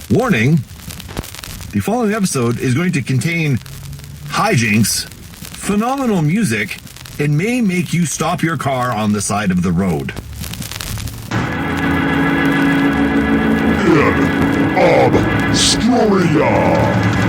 Warning, the following episode is going to contain hijinks, phenomenal music, and may make you stop your car on the side of the road. InObscuria.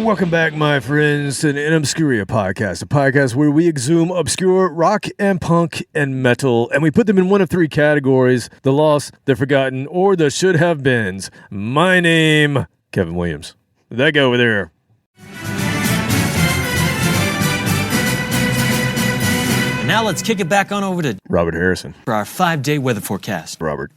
Welcome back, my friends, to the InObscuria podcast, a podcast where we exhume obscure rock and punk and metal, and we put them in one of three categories: the lost, the forgotten, or the should have beens. My name, Kevin Williams. That guy over there. And now let's kick it back on over to Robert Harrison for our 5-day weather forecast. Robert.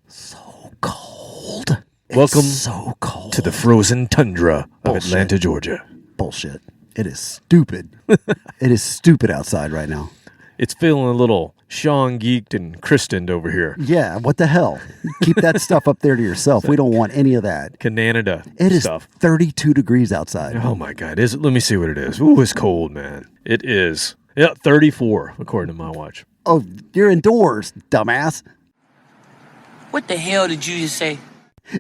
So cold. Welcome so cold to the frozen tundra of Bullshit. Atlanta, Georgia. Bullshit. It is stupid. It is stupid outside right now. It's feeling a little Sean geeked and Christened over here. Yeah, what the hell? Keep that stuff up there to yourself. We don't want any of that. Canada It is stuff. 32 degrees outside. Oh my God! Is it? Let me see what it is. Ooh, it's cold, man. It is. Yeah, 34 according to my watch. Oh, you're indoors, dumbass. What the hell did you just say?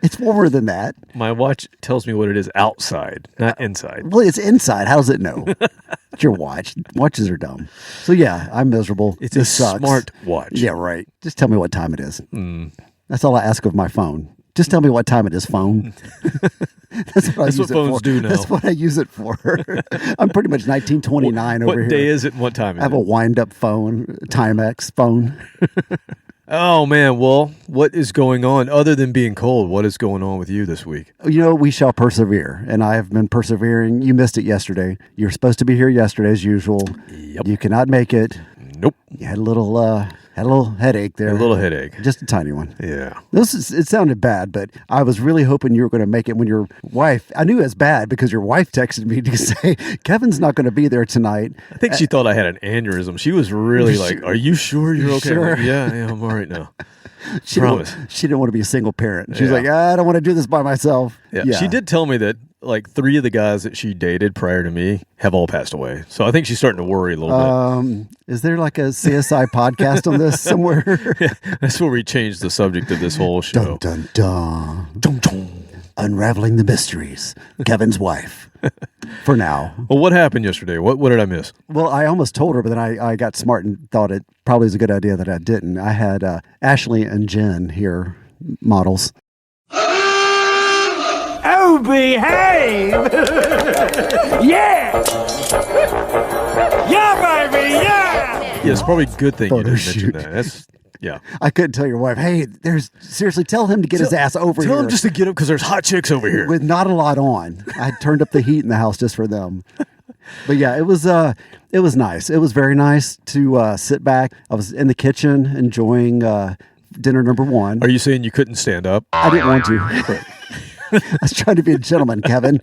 It's warmer than that. My watch tells me what it is outside, not inside. Well, it's inside. How does it know? It's your watch. Watches are dumb. So yeah, I'm miserable. It's This a sucks. smart watch. Yeah, right. Just tell me what time it is. That's all I ask of my phone. Just tell me what time it is, phone. That's what I use what it phones for. do now. That's what I use it for. I'm pretty much 1929 over here. What day is it and what time is I have it? a wind-up phone, Timex phone. Oh, man. Well, what is going on? Other than being cold, what is going on with you this week? You know, we shall persevere, and I have been persevering. You missed it yesterday. You're supposed to be here yesterday as usual. Yep. You cannot make it. Nope. You had a little headache there. A little headache. Just a tiny one. Yeah. It sounded bad, but I was really hoping you were going to make it when your wife, I knew it was bad because your wife texted me to say, Kevin's not going to be there tonight. I think she thought I had an aneurysm. She was really like, are you sure you're okay? Sure. I'm like, yeah, I'm all right now. She Promise. didn't want to be a single parent. She was Yeah. like, I don't want to do this by myself. Yeah. She did tell me that like 3 of the guys that she dated prior to me have all passed away. So I think she's starting to worry a little bit. Is there like a CSI podcast on this somewhere? Yeah, that's where we changed the subject of this whole show. Dun, dun, dun. Dun, dun. Unraveling the mysteries. Kevin's wife. For now. Well, what happened yesterday? What did I miss? Well, I almost told her, but then I got smart and thought it probably was a good idea that I didn't. I had Ashley and Jen here, models. Oh, behave! Yeah! Yeah, baby, yeah! Yeah, it's probably a good thing you Photo didn't mention shoot. that. That's, yeah. I couldn't tell your wife, hey, seriously, tell him to get his ass over here. Tell him just to get up because there's hot chicks over here. With not a lot on. I turned up the heat in the house just for them. But yeah, it was nice. It was very nice to sit back. I was in the kitchen enjoying dinner number one. Are you saying you couldn't stand up? I didn't want to. I was trying to be a gentleman, Kevin.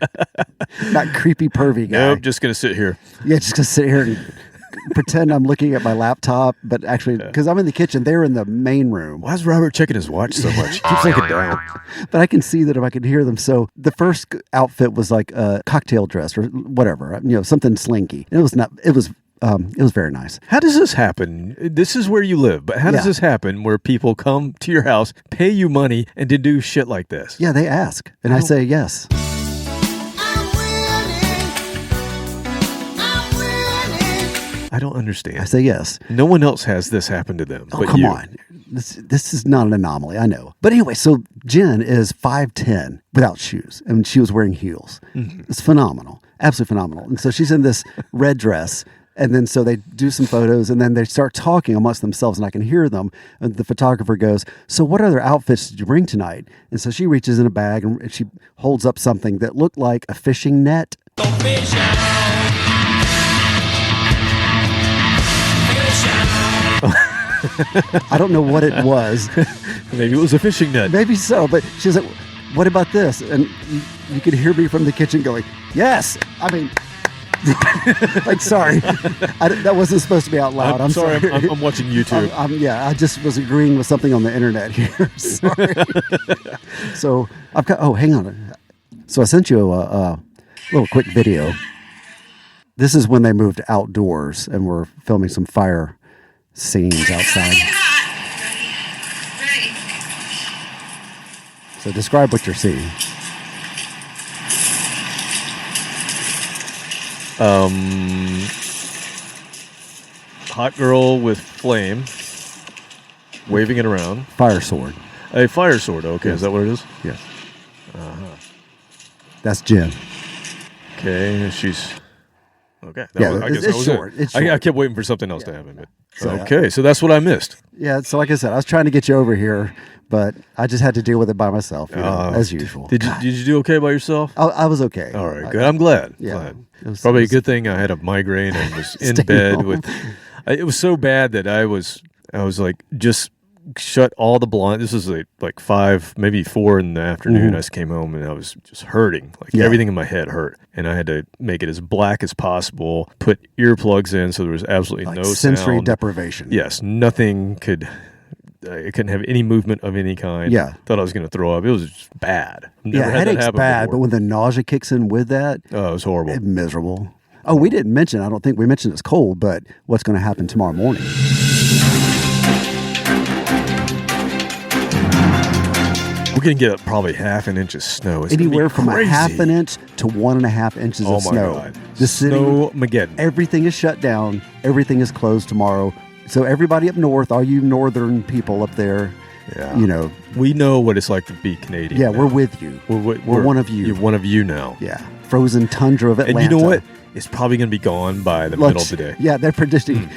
Not creepy, pervy guy. Nope, just going to sit here. Yeah, just gonna sit here and pretend I'm looking at my laptop, but actually, because I'm in the kitchen, they're in the main room. Why is Robert checking his watch so much? He keeps looking down. But I can see that if I can hear them. So the first outfit was like a cocktail dress or whatever, something slinky. And it was very nice. How does this happen? This is where you live, but how does Yeah. this happen where people come to your house, pay you money, and to do shit like this? Yeah, they ask, and I say yes. I don't understand. I say yes. No one else has this happen to them. Oh, but come you. on. This is not an anomaly, I know. But anyway, so Jen is 5'10" without shoes, and she was wearing heels. Mm-hmm. It's phenomenal, absolutely phenomenal. And so she's in this red dress, and then so they do some photos, and then they start talking amongst themselves, and I can hear them. And the photographer goes, so what other outfits did you bring tonight? And so she reaches in a bag, and she holds up something that looked like a fishing net. I don't know what it was. Maybe it was a fishing net. Maybe so, but she's like, what about this? And you could hear me from the kitchen going, yes. I mean, Like, sorry, that wasn't supposed to be out loud. I'm sorry. I'm watching YouTube. Yeah, I just was agreeing with something on the internet here. Sorry. So I've got. Oh, hang on. So I sent you a little quick video. This is when they moved outdoors and were filming some fire scenes outside. So describe what you're seeing. Hot girl with flame, waving it around. Fire sword. A fire sword. Okay, Yes. Is that what it is? Yes. That's Jen. Okay, she's okay. Yeah, it's that was short. it. It's I short. kept waiting for something else to happen. But So, okay, so that's what I missed. Yeah, so like I said, I was trying to get you over here, but I just had to deal with it by myself, as usual. Did you do okay by yourself? I was okay. All right, good. I'm glad. Yeah. Glad. It was- Probably it a was- good thing I had a migraine and was in Staying bed home. with. It was so bad that I was like just shut all the blinds. This was like 5, maybe 4 in the afternoon. I just came home and I was just hurting. Like Yeah. everything in my head hurt, and I had to make it as black as possible. Put earplugs in so there was absolutely like no sensory sound. deprivation. Yes, nothing could. I couldn't have any movement of any kind. Yeah. Thought I was going to throw up. It was just bad. Never Yeah, had that headache's happen bad, before. but when the nausea kicks in with that, Oh, it was horrible. it's miserable. Oh, we didn't mention, I don't think we mentioned it's cold, but what's going to happen tomorrow morning? We're going to get probably half an inch of snow. It's gonna be Anywhere from a crazy. half an inch to 1.5 inches Oh of my snow. God. The city, Snowmageddon. everything is shut down. Everything is closed tomorrow. So everybody up north, all you northern people up there, Yeah. you know, We know what it's like to be Canadian. yeah, now. we're with you. We're one of you. You're one of you now. Yeah, frozen tundra of Atlanta. And you know what? It's probably going to be gone by the middle of the day. Yeah, they're predicting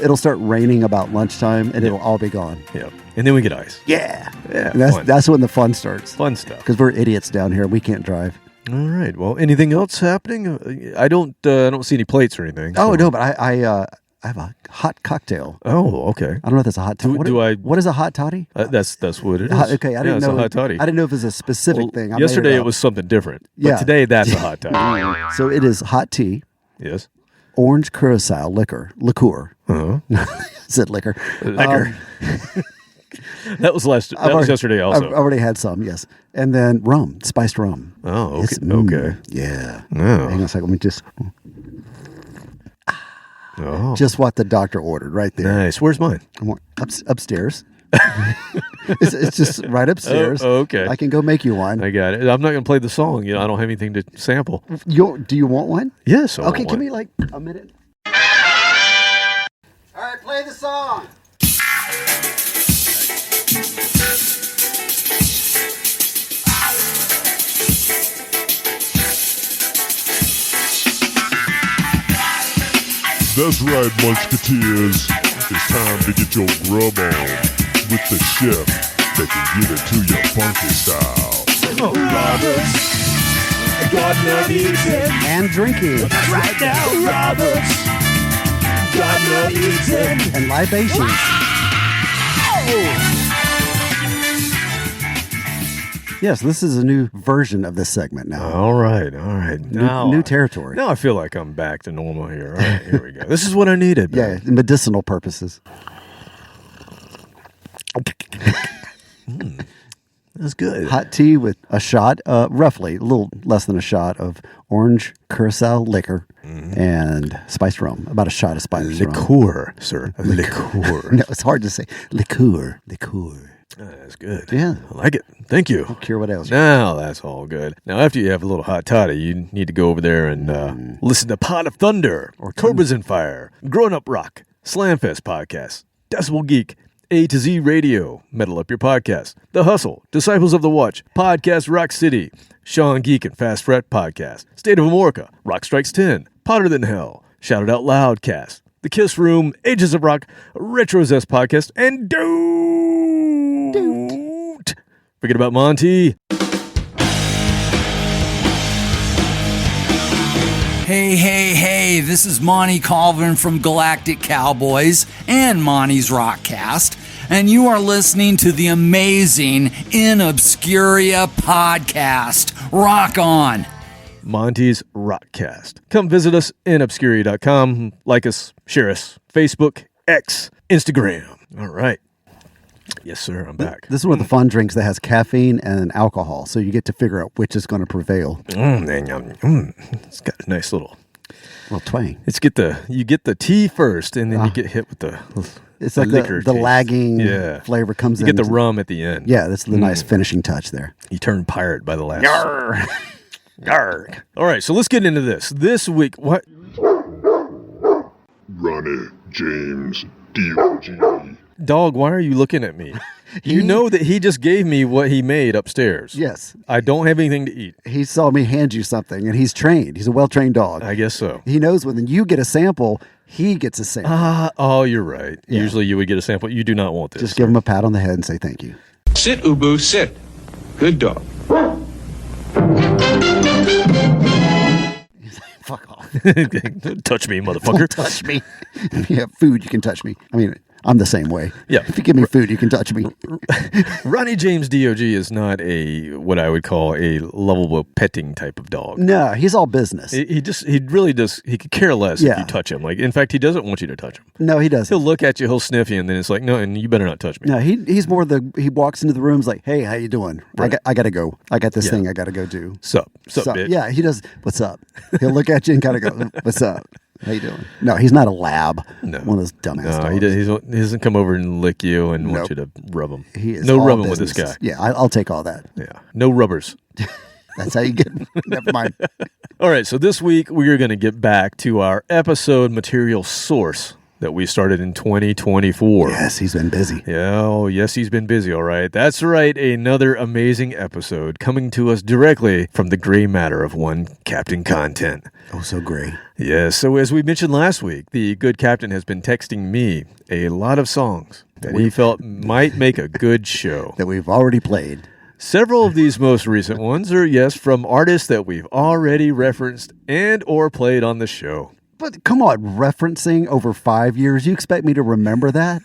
it'll start raining about lunchtime and it'll all be gone. Yep. And then we get ice. Yeah, Yeah, And fun. that's when the fun starts. Fun stuff. Because we're idiots down here. We can't drive. All right. Well, anything else happening? I don't see any plates or anything. Oh so- no, but I have a hot cocktail. Oh, okay. I don't know if that's a hot toddy. Do What is a hot toddy? That's what it is. Okay, I didn't it's know. a hot toddy. I didn't know if it was a specific Well, thing. I made yesterday it up. was something different. But Yeah. today that's a hot toddy. So it is hot tea, Yes. orange curacao liquor. Uh-huh. Said liquor. Liquor. That was yesterday also. I've already had some, yes. And then rum, spiced rum. Oh, okay. It's- Okay. Yeah. Oh. Hang on a second. Let me Oh. just what the doctor ordered right there. Nice. Where's mine? I want upstairs. it's just right upstairs. Oh, okay. I can go make you one. I got it. I'm not going to play the song. I don't have anything to sample. Do you want one? Yes. I want Okay, one. give me like a minute. All right, play the song. That's right, Musketeers. It's time to get your grub on with the chef that can give it to you funky style. Roberts, Gardner eating. And drinking. Right now, Roberts, Gardner eating. And libations. Yes, this is a new version of this segment now. All right. New territory. Now I feel like I'm back to normal here. All right, here we go. This is what I needed. Yeah, man. medicinal purposes. That's good. Hot tea with a shot, roughly a little less than a shot of orange curacao liquor and spiced rum. About a shot of spiced rum. Liqueur, sir. Liqueur. No, it's hard to say. Liqueur. That's good. Yeah. I like it. Thank you. Cure what else? Now that's all good. Now after you have a little hot toddy, you need to go over there and listen to Pot of Thunder, or Cobras and Fire, Grown Up Rock, Slamfest Podcast, Decibel Geek, A to Z Radio, Metal Up Your Podcast, The Hustle, Disciples of the Watch, Podcast Rock City, Sean Geek and Fast Fret Podcast, State of Amorica, Rock Strikes 10, Potter Than Hell, Shout It Out Loud Cast, The Kiss Room, Ages of Rock, Retro Zest Podcast, and Don't forget about Monty. Hey, this is Monty Colvin from Galactic Cowboys and Monty's Rockcast, and you are listening to the amazing InObscuria podcast. Rock on! Monty's Rockcast. Come visit us, InObscuria.com. Like us, share us, Facebook, X, Instagram. All right. Yes, sir. I'm back. This is one of the fun drinks that has caffeine and alcohol, so you get to figure out which is going to prevail. It's got a nice little twang. You get the tea first, and then you get hit with the It's like liquor the taste. lagging flavor comes in. You get the rum at the end. Yeah, that's the nice finishing touch there. You turn pirate by the last. Yarr. Yarr. All right, so let's get into this. This week, what? Ronnie James DOG. Dog, why are you looking at me? You know that he just gave me what he made upstairs. Yes. I don't have anything to eat. He saw me hand you something, and he's trained. He's a well-trained dog. I guess so. He knows when you get a sample, he gets a sample. Oh, you're right. Yeah. Usually you would get a sample. You do not want this. Just give him a pat on the head and say thank you. Sit, Ubu, sit. Good dog. Fuck off. Touch me, motherfucker. Don't touch me. If you have food, you can touch me. I mean, I'm the same way. Yeah. If you give me food, you can touch me. Ronnie James DOG is not what I would call a lovable petting type of dog. No, he's all business. He could care less if you touch him. Like, in fact, he doesn't want you to touch him. No, he doesn't. He'll look at you, he'll sniff you, and then it's like, no, and you better not touch me. No, he's more he walks into the rooms like, hey, how you doing? Right. I got to go. I got this thing I got to go do. Sup, bitch. Yeah, he does. What's up? He'll look at you and kind of go, what's up? How you doing? No, he's not a lab. No. One of those dumbass dogs. He doesn't come over and lick you and want you to rub him. He is no all rubbing business. with this guy. Yeah, I'll take all that. Yeah, no rubbers. That's how you get. Never mind. All right, so this week we are going to get back to our episode material source that we started in 2024. Yes, he's been busy. Yeah, oh, yes, he's been busy, all right. That's right, another amazing episode coming to us directly from the gray matter of one Captain Content. Oh, so gray. Yes, so as we mentioned last week, the good captain has been texting me a lot of songs that he felt might make a good show. That we've already played. Several of these most recent ones are, yes, from artists that we've already referenced and or played on the show. But come on, referencing over 5 years, you expect me to remember that?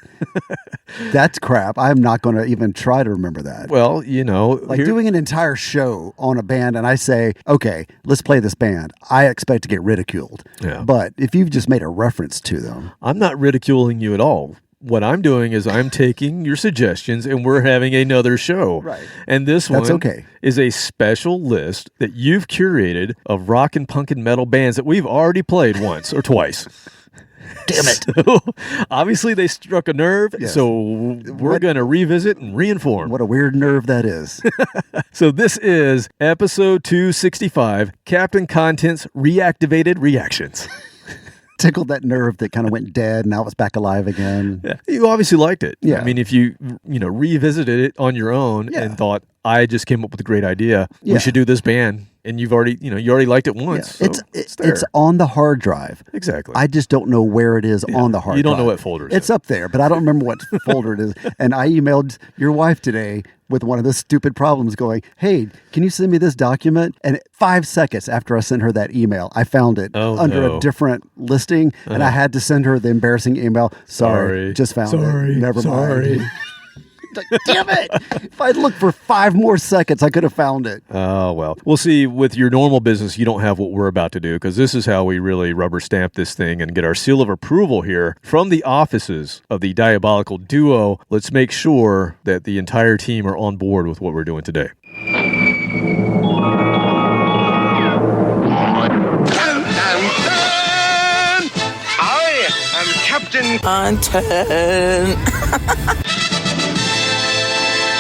That's crap. I'm not going to even try to remember that. Well, you know. Like doing an entire show on a band and I say, okay, let's play this band. I expect to get ridiculed. Yeah. But if you've just made a reference to them. I'm not ridiculing you at all. What I'm doing is I'm taking your suggestions and we're having another show. Right. And this That's one okay. is a special list that you've curated of rock and punk and metal bands that we've already played once or twice. Damn it. So, obviously, they struck a nerve, Yes. so we're going to revisit and reinform. What a weird nerve that is. So this is episode 265, Captain Content's Reactivated Reactions. Tickled that nerve that kind of went dead and now it's back alive again. Yeah. You obviously liked it. Yeah. I mean, if you revisited it on your own and thought, I just came up with a great idea, we should do this band. And you've already, you already liked it once. Yeah. So it's on the hard drive. Exactly. I just don't know where it is on the hard drive. You don't know what folder it's up there, but I don't remember what folder it is. And I emailed your wife today with one of the stupid problems going, hey, can you send me this document? And 5 seconds after I sent her that email, I found it under a different listing. And I had to send her the embarrassing email. Sorry. Just found it. Never mind. Like, damn it. If I'd looked for 5 more seconds, I could have found it. Oh, well. We'll see. With your normal business, you don't have what we're about to do because this is how we really rubber stamp this thing and get our seal of approval here from the offices of the diabolical duo. Let's make sure that the entire team are on board with what we're doing today. I am Captain Content.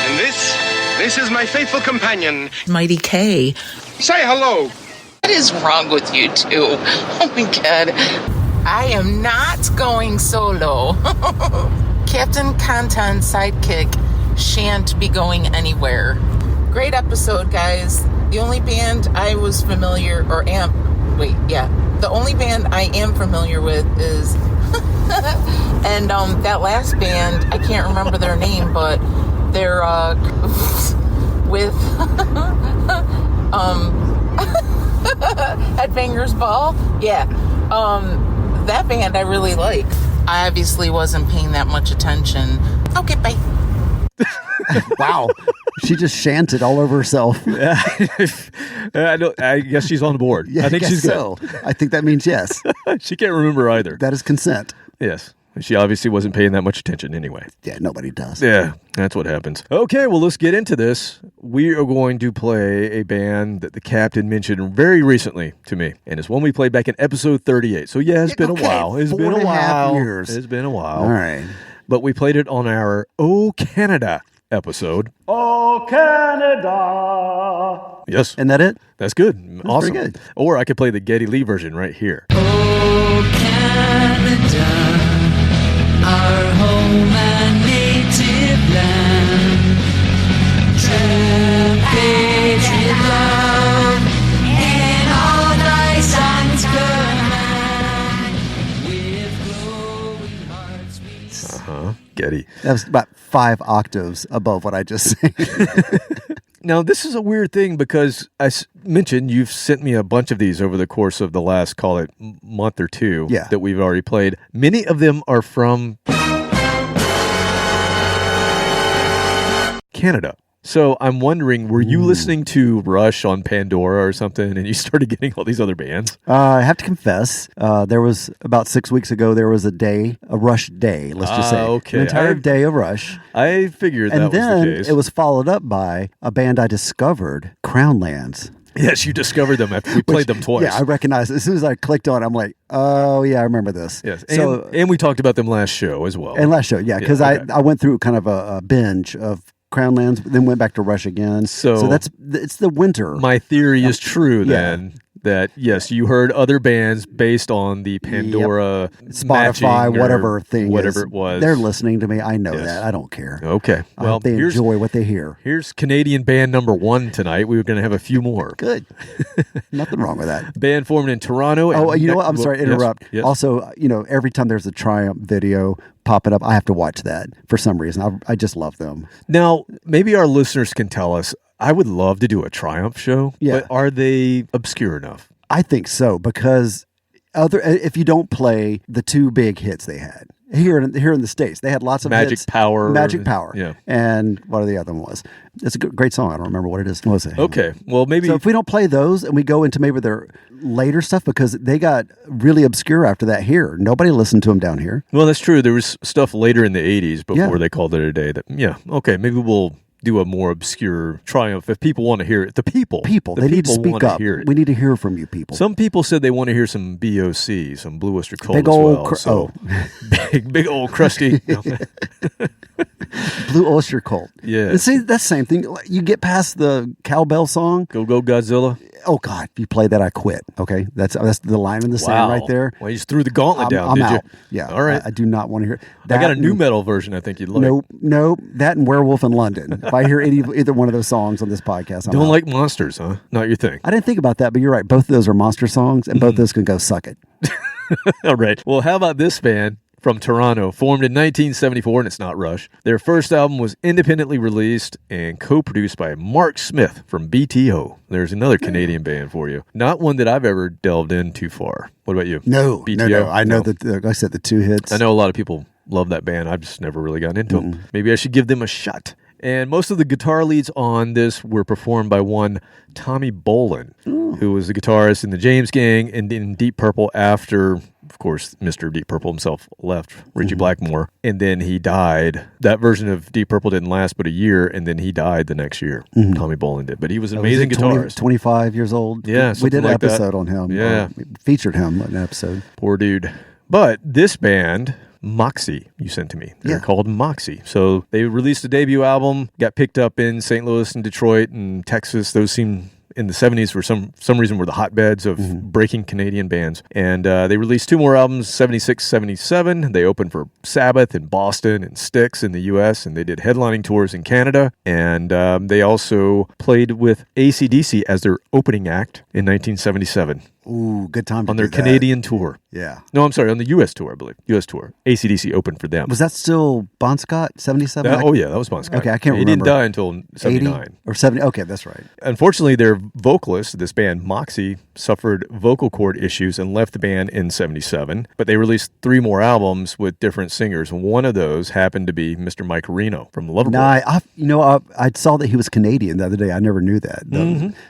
And this is my faithful companion. Mighty K. Say hello. What is wrong with you two? Oh my god. I am not going solo. Captain Content sidekick shan't be going anywhere. Great episode, guys. The only band I was familiar the only band I am familiar with is and that last band, I can't remember their name, but they're with Headbangers Ball. Yeah. That band I really like. I obviously wasn't paying that much attention. Okay, bye. Wow. She just chanted all over herself. I guess she's on board. Yeah, I think she's good. so. I think that means yes. She can't remember either. That is consent. Yes. She obviously wasn't paying that much attention anyway. Yeah, nobody does. Yeah, that's what happens. Okay, well, let's get into this. We are going to play a band that the captain mentioned very recently to me, and it's one we played back in episode 38. So, yeah, it's been a while. It's been a while. Years. It's been a while. All right. But we played it on our Oh Canada episode. Oh, Canada. Yes. Isn't that it? That's good. Awesome. pretty good. Or I could play the Geddy Lee version right here. Oh, Canada, our home and native land. True patriot love in all thy sons command. With glowing hearts we Geddy. That was about 5 octaves above what I just said. Now, this is a weird thing because I mentioned you've sent me a bunch of these over the course of the last, call it, month or two that we've already played. Many of them are from Canada. So I'm wondering, were you listening to Rush on Pandora or something and you started getting all these other bands? I have to confess, there was about 6 weeks ago, there was a Rush day, let's just say. Okay. An entire day of Rush. I figured that And was the then case. it was followed up by a band I discovered, Crownlands. Yes, you discovered them after we played them twice. Yeah, I recognized it. As soon as I clicked on it, I'm like, oh, yeah, I remember this. Yes, So, and we talked about them last show as well. and last show, yeah, because I went through kind of a binge of Crownlands, then went back to Rush again. So it's the winter. My theory is true then. That yes, you heard other bands based on the Pandora, Spotify, whatever it was. They're listening to me. I know that. I don't care. Okay, I hope they enjoy what they hear. Here's Canadian band number 1 tonight. We were going to have a few more. Good. Nothing wrong with that. Band formed in Toronto. Oh, you know what? I'm sorry to interrupt. Yes. Also, every time there's a Triumph video popping up, I have to watch that for some reason. I just love them. Now, maybe our listeners can tell us. I would love to do a Triumph show, but are they obscure enough? I think so, because if you don't play the 2 big hits they had here in the States, they had lots of Magic hits. Power. Magic Power. Yeah. And what the other one was. It's a great song. I don't remember what it is. What was it? Okay. Well, maybe. So if we don't play those and we go into maybe their later stuff, because they got really obscure after that here. Nobody listened to them down here. Well, that's true. There was stuff later in the 80s before they called it a day. Okay, maybe we'll do a more obscure Triumph if people want to hear it. The people, they need to speak up. Hear it. We need to hear from you people. Some people said they want to hear some BOC, some Blue Oyster Cult big as old well. Big old crusty. Blue Oyster Cult. Yeah. And see, that's the same thing. You get past the cowbell song. Go Godzilla. Oh God! If you play that, I quit. Okay, that's the line in the sand right there. Well, you just threw the gauntlet down. I'm did out. You? Yeah. All right. I do not want to hear. I got a new metal version. I think you'd like. Nope. That and Werewolf in London. If I hear either one of those songs on this podcast, I'm don't out. like monsters, huh? Not your thing. I didn't think about that, but you're right. Both of those are monster songs, and both of those can go suck it. All right. Well, how about this band? From Toronto, formed in 1974, and it's not Rush. Their first album was independently released and co-produced by Mark Smith from BTO. There's another Canadian band for you. Not one that I've ever delved in too far. What about you? No, BTO? no. I know that, like I said, the 2 hits. I know a lot of people love that band. I've just never really gotten into them. Maybe I should give them a shot. And most of the guitar leads on this were performed by one Tommy Bolin, who was the guitarist in the James Gang and in Deep Purple after, of course, Mr. Deep Purple himself left, Richie Blackmore. And then he died. That version of Deep Purple didn't last but a year, and then he died the next year. Tommy Bolin did. But he was an amazing guitarist. 25 years old. Yeah, we did an like episode on him. Yeah. We featured him in an episode. Poor dude. But this band... Moxy, you sent to me. They're called Moxy. So they released a debut album, got picked up in St. Louis and Detroit and Texas. Those seem in the 70s for some reason were the hotbeds of breaking Canadian bands. And they released 2 more albums, 76, 77. They opened for Sabbath in Boston and Styx in the U.S. and they did headlining tours in Canada. And they also played with AC/DC as their opening act in 1977. Ooh, good time to on their do that. Canadian tour. Yeah. No, I'm sorry, on the U.S. tour, I believe. U.S. tour. AC/DC opened for them. Was that still Bon Scott, 77? Oh, yeah, that was Bon Scott. Okay, I can't He remember. didn't die until 79. 80 or 70? Okay, that's right. Unfortunately, their vocalist, this band, Moxy, suffered vocal cord issues and left the band in 77. But they released 3 more albums with different singers. One of those happened to be Mr. Mike Reno from Loverboy. No, I saw that he was Canadian the other day. I never knew that.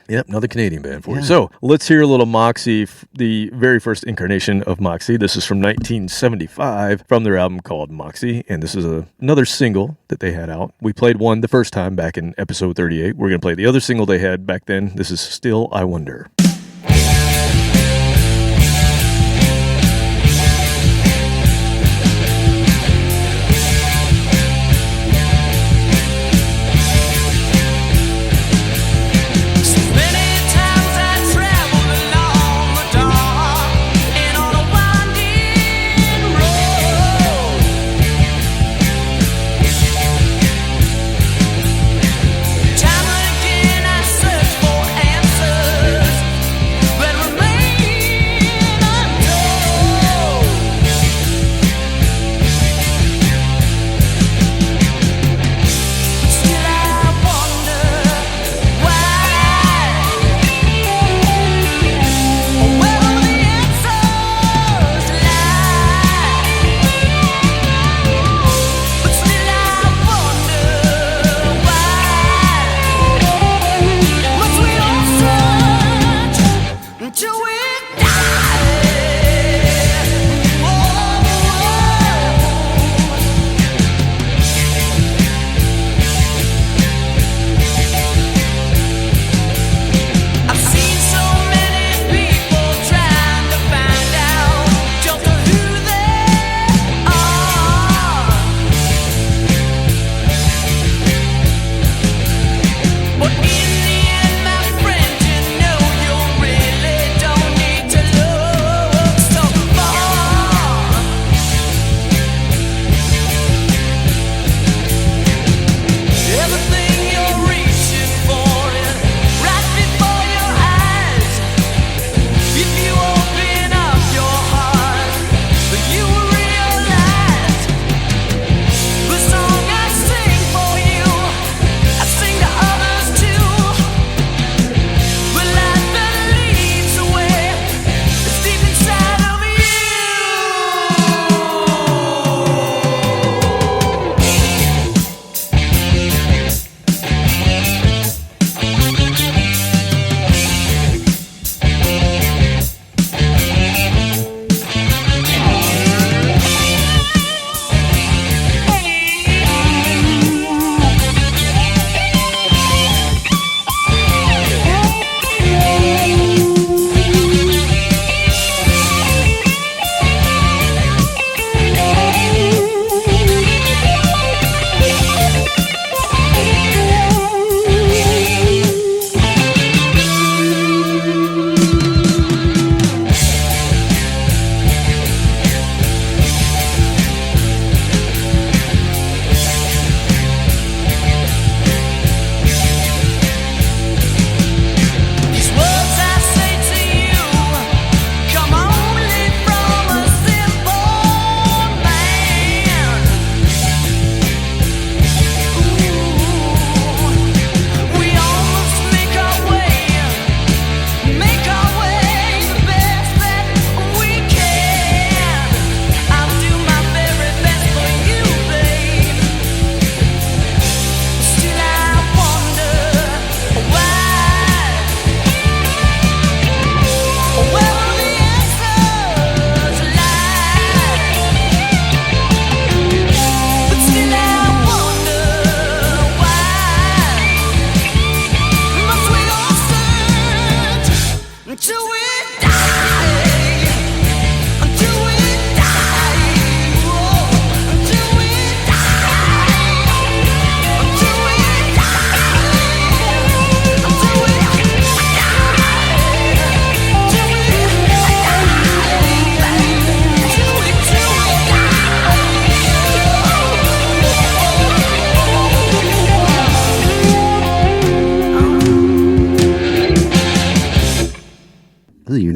Yep, another Canadian band for you. So let's hear a little Moxy, the very first incarnation of Moxy. This is from 1975 from their album called Moxy, and this is another single that they had out. We played one the first time back in episode 38. We're going to play the other single they had back then. This is Still I Wonder. Time and again I search for answers.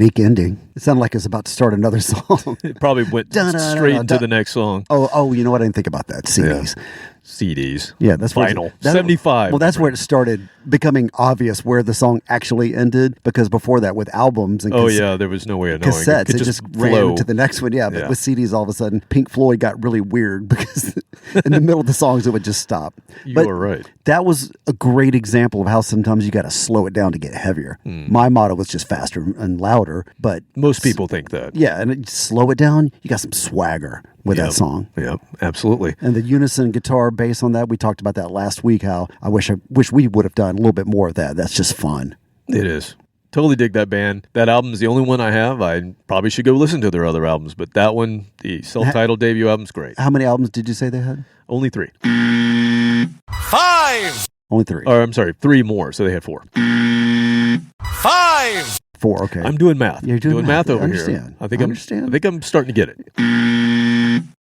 unique ending. It sounded like it was about to start another song. It probably went straight into the next song. Oh, you know what? I didn't think about that. CDs. Yeah. CDs. Yeah, that's vinyl. Where 75. Well, that's where it started becoming obvious where the song actually ended, because before that, with albums and there was no way of knowing. Cassettes, it just ran to the next one. Yeah, but with CDs, all of a sudden, Pink Floyd got really weird because in the middle of the songs, it would just stop. You were right. That was a great example of how sometimes you got to slow it down to get heavier. My motto was just faster and louder, but most people think that. Yeah, and slow it down, you got some swagger with that song. Yeah, absolutely. And the unison guitar bass on that, we talked about that last week, how I wish we would have done a little bit more of that. That's just fun. It is. Totally dig that band. That album's the only one I have. I probably should go listen to their other albums, but that one, the self-titled debut album's great. How many albums did you say they had? Only 3. 5. Only 3. Or I'm sorry, 3 more, so they had 4. 5. 4, okay. I'm doing math. You're doing math over here. I think I'm starting to get it.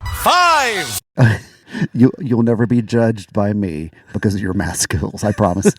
5. You'll never be judged by me because of your math skills, I promise.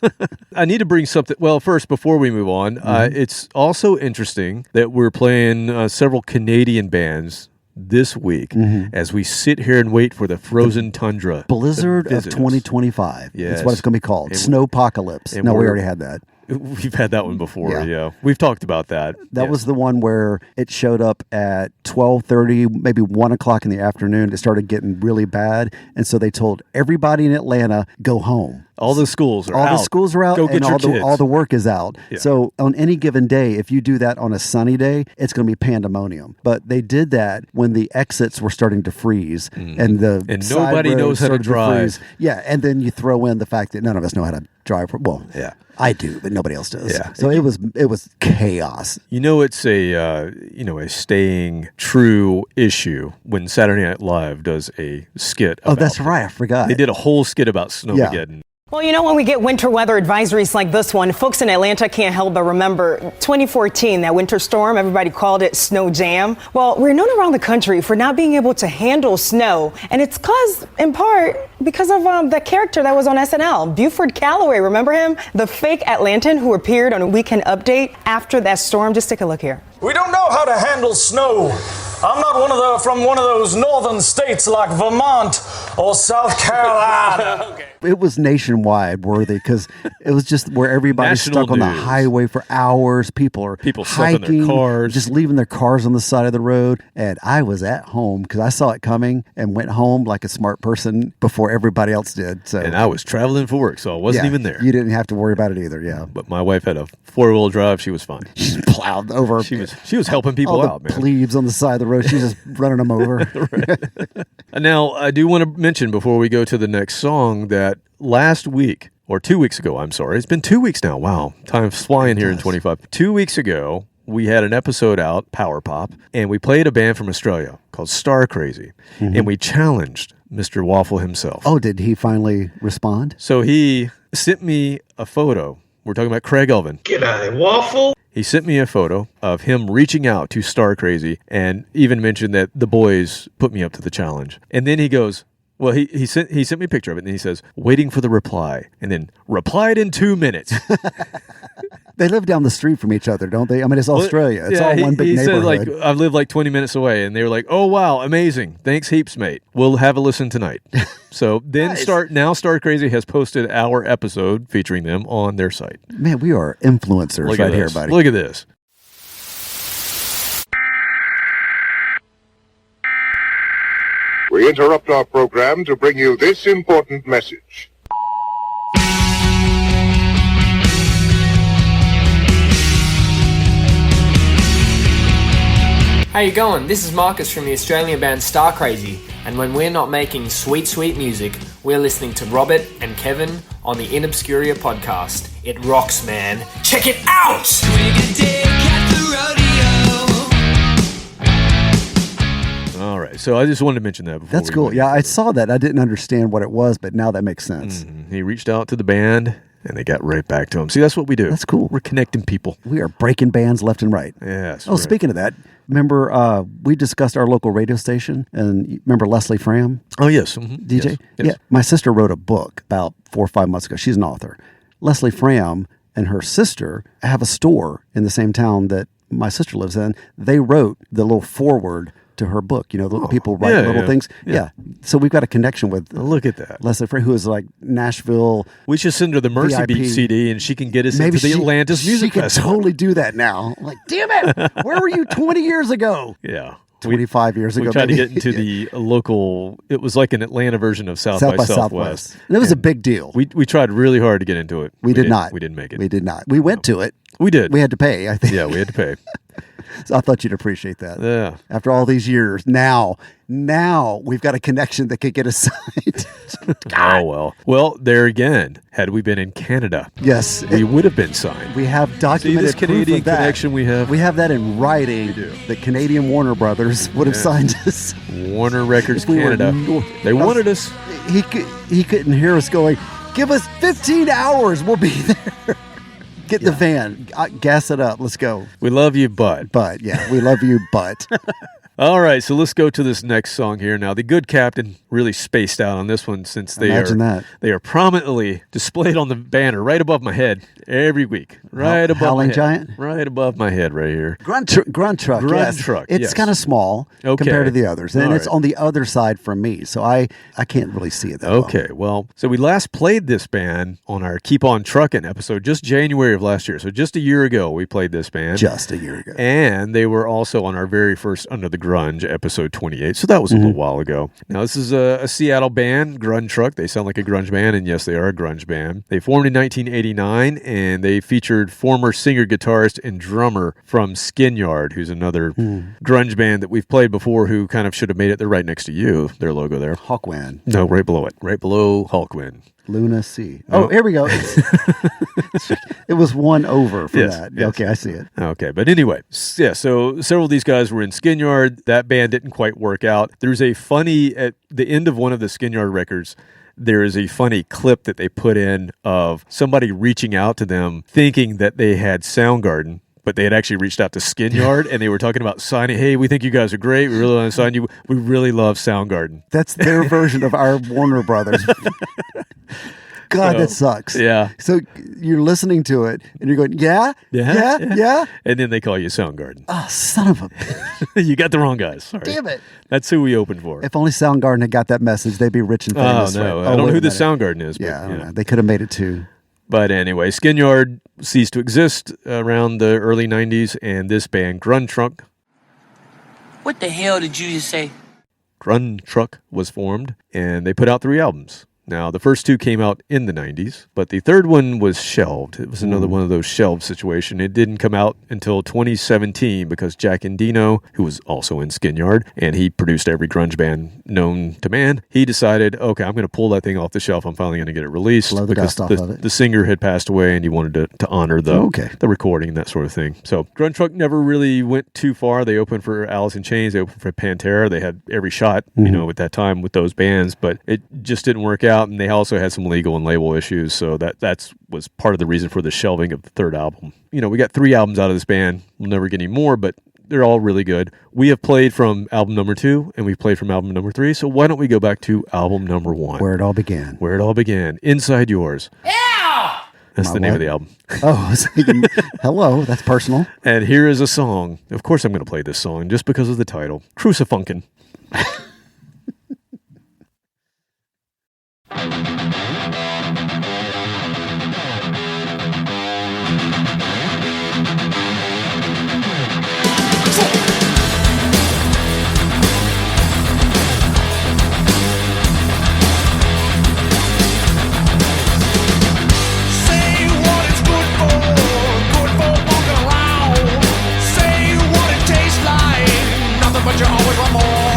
I need to bring something. Well, first, before we move on, it's also interesting that we're playing several Canadian bands this week as we sit here and wait for the frozen tundra. Blizzard of 2025. Yes. That's what it's going to be called. Snowpocalypse. No, we already had that. We've had that one before, yeah. We've talked about that. That was the one where it showed up at 12:30, maybe 1 o'clock in the afternoon. It started getting really bad, and so they told everybody in Atlanta, go home. All the schools are out. All the schools are out, Go get and your all the work is out. Yeah. So on any given day, if you do that on a sunny day, it's going to be pandemonium. But they did that when the exits were starting to freeze, and nobody knows how to drive. Yeah, and then you throw in the fact that none of us know how to drive. Well, yeah. I do, but nobody else does. Yeah. So it was chaos. You know, it's a staying true issue when Saturday Night Live does a skit. Oh, that's right. I forgot. They did a whole skit about Snowmageddon. Well, you know, when we get winter weather advisories like this one, folks in Atlanta can't help but remember 2014, that winter storm. Everybody called it Snow Jam. Well, we're known around the country for not being able to handle snow, and it's caused in part because of the character that was on SNL, Buford Calloway. Remember him? The fake Atlantan who appeared on a Weekend Update after that storm. Just take a look here. We don't know how to handle snow. I'm not from one of those northern states like Vermont or South Carolina. Okay. It was nationwide worthy because it was just where everybody's stuck on the highway for hours. People stuck hiking, in their cars, just leaving their cars on the side of the road. And I was at home because I saw it coming and went home like a smart person before everybody else did. So, and I was traveling for work, so I wasn't even there. You didn't have to worry about it either. Yeah, but my wife had a 4-wheel drive. She was fine. She plowed over. She was helping people all out, the man. Plebes on the side of the road. She's just running them over. Now, I do want to mention before we go to the next song that last week, or 2 weeks ago, I'm sorry. It's been 2 weeks now. Wow. Time's flying here in 25. 2 weeks ago, we had an episode out, Power Pop, and we played a band from Australia called Star Crazy, and we challenged Mr. Waffle himself. Oh, did he finally respond? So he sent me a photo. We're talking about Craig Elvin. G'day, Waffle. He sent me a photo of him reaching out to Star Crazy and even mentioned that the boys put me up to the challenge. And then he goes, well, he sent me a picture of it, and then he says, waiting for the reply, and then replied in 2 minutes. They live down the street from each other, don't they? I mean, it's Australia. It's all one big neighborhood. He said, I've lived like 20 minutes away, and they were like, oh, wow, amazing. Thanks heaps, mate. We'll have a listen tonight. So then nice. Star Crazy has posted our episode featuring them on their site. Man, we are influencers right here, buddy. Look at this. We interrupt our program to bring you this important message. How you going? This is Marcus from the Australian band Star Crazy, and when we're not making sweet, sweet music, we're listening to Robert and Kevin on the InObscuria podcast. It rocks, man. Check it out! All right, so I just wanted to mention that before. That's cool. Yeah, I saw that. I didn't understand what it was, but now that makes sense. He reached out to the band, and they got right back to him. See, that's what we do. That's cool. We're connecting people. We are breaking bands left and right. Yes. Oh, speaking of that, remember we discussed our local radio station, and remember Leslie Fram? Oh, yes. DJ? Yes. Yeah. My sister wrote a book about 4 or 5 months ago. She's an author. Leslie Fram and her sister have a store in the same town that my sister lives in, they wrote the little foreword to her book. You know, the people write little things. Yeah. So we've got a connection with. Look at that. Leslie Frey, who is like Nashville. We should send her the Mercy VIP. Beat CD, and she can get us Maybe into the Atlantis Music She Festival. could totally do that now. I'm like, damn it! Where were you 20 years ago? Yeah. 25 years ago. We tried maybe. to get into the local. It was like an Atlanta version of South by Southwest. And it was a big deal. We tried really hard to get into it. We did not. We didn't make it. We did not. We went to it. We did. We had to pay, I think. Yeah, we had to pay. So I thought you'd appreciate that. Yeah. After all these years, now we've got a connection that could get us signed. Oh, well. Well, there again, had we been in Canada, yes, we would have been signed. We have documented this Canadian proof of that. connection we have. We have that in writing. We do. The Canadian Warner Brothers would have signed us. Warner Records If we were Canada. They wanted us. He couldn't hear us going, give us 15 hours. We'll be there. Get the van. Gas it up. Let's go. We love you, but. But, yeah, we love you, but. All right, so let's go to this next song here. Now, the Good Captain really spaced out on this one since they are prominently displayed on the banner right above my head every week. Right above Howling my head. Giant? Right above my head right here. Grunt Truck. Grunt Yes. Truck, It's yes. kind of small compared to the others. And All it's right. on the other side from me. So I can't really see it that Okay, well, so we last played this band on our Keep On Truckin' episode just January of last year. So just a year ago, we played this band. Just a year ago. And they were also on our very first Under the Grunge, episode 28. So that was a little while ago. Now, this is a Seattle band, Grunge Truck. They sound like a grunge band, and yes, they are a grunge band. They formed in 1989, and they featured former singer, guitarist, and drummer from Skin Yard, who's another grunge band that we've played before who kind of should have made it. They're right next to you, their logo there. Hawkwind. No, right below it. Right below Hawkwind. Luna C. No. Oh, here we go. It was one over from Yes, that. yes. Okay, I see it. Okay, but anyway, yeah, so several of these guys were in Skin Yard. That band didn't quite work out. There's a funny, at the end of one of the Skin Yard records, there is a funny clip that they put in of somebody reaching out to them thinking that they had Soundgarden, but they had actually reached out to Skin Yard and they were talking about signing. Hey, we think you guys are great. We really want to sign you. We really love Soundgarden. That's their version of our Warner Brothers. God, that sucks. Yeah. So you're listening to it and you're going, yeah. And then they call you Soundgarden. Oh, son of a bitch. You got the wrong guys. Sorry. Damn it. That's who we opened for. If only Soundgarden had got that message, they'd be rich and famous. Oh, no. right? I don't know wait who a the minute. Soundgarden is. But, Yeah, I don't know. They could have made it too. But anyway, Skin Yard ceased to exist around the early 90s, and this band, Grunge Truck. What the hell did you just say? Grunge Truck was formed, and they put out 3 albums. Now, the first 2 came out in the 90s, but the third one was shelved. It was another one of those shelved situations. It didn't come out until 2017 because Jack Endino, who was also in Skin Yard, and he produced every grunge band known to man, he decided, okay, I'm going to pull that thing off the shelf. I'm finally going to get it released. Blow the because dust off of it. The singer had passed away, and he wanted to honor the recording, that sort of thing. So Grunge Truck never really went too far. They opened for Alice in Chains. They opened for Pantera. They had every shot, at that time with those bands, but it just didn't work out. And they also had some legal and label issues, so that was part of the reason for the shelving of the third album. We got 3 albums out of this band. We'll never get any more, but they're all really good. We have played from album number 2, and we've played from album number 3, so why don't we go back to album number 1? Where it all began. Where it all began. Inside Yours. Ow! That's the name of the album. Oh, I was thinking, hello, that's personal. And here is a song. Of course I'm going to play this song just because of the title. Crucifunkin'. But you always want more.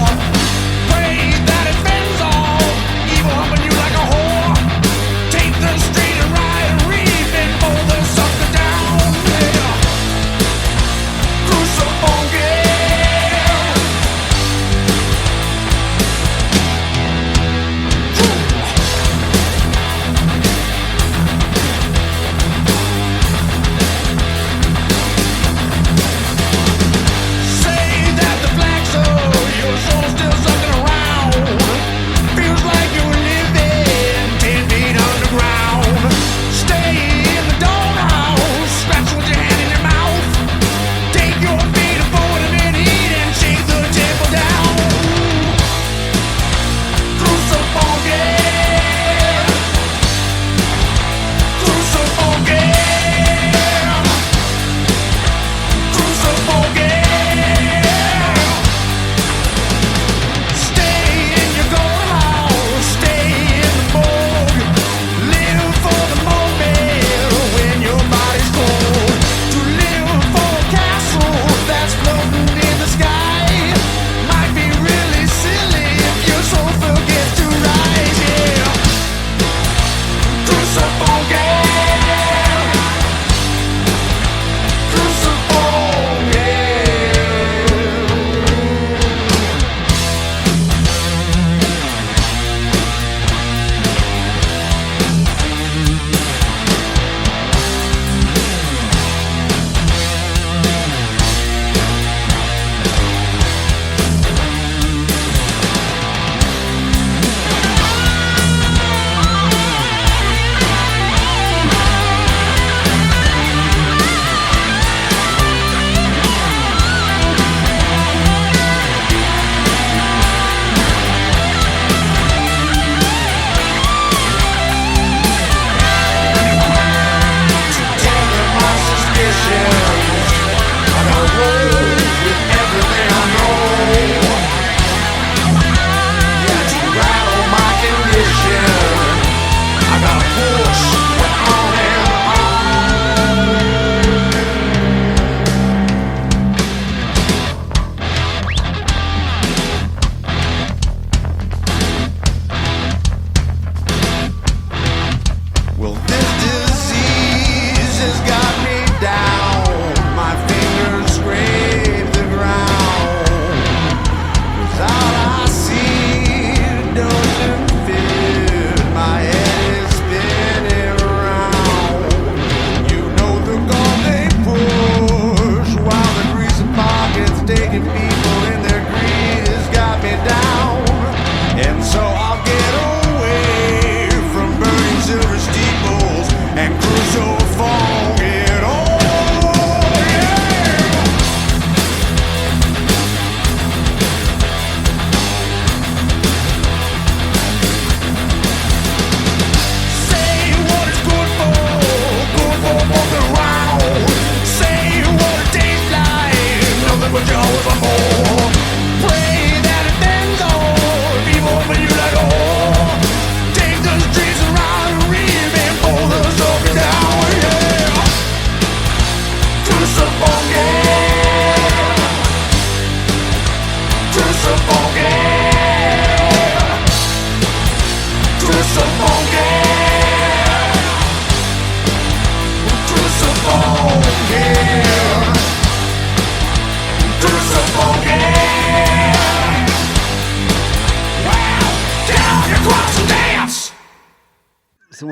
So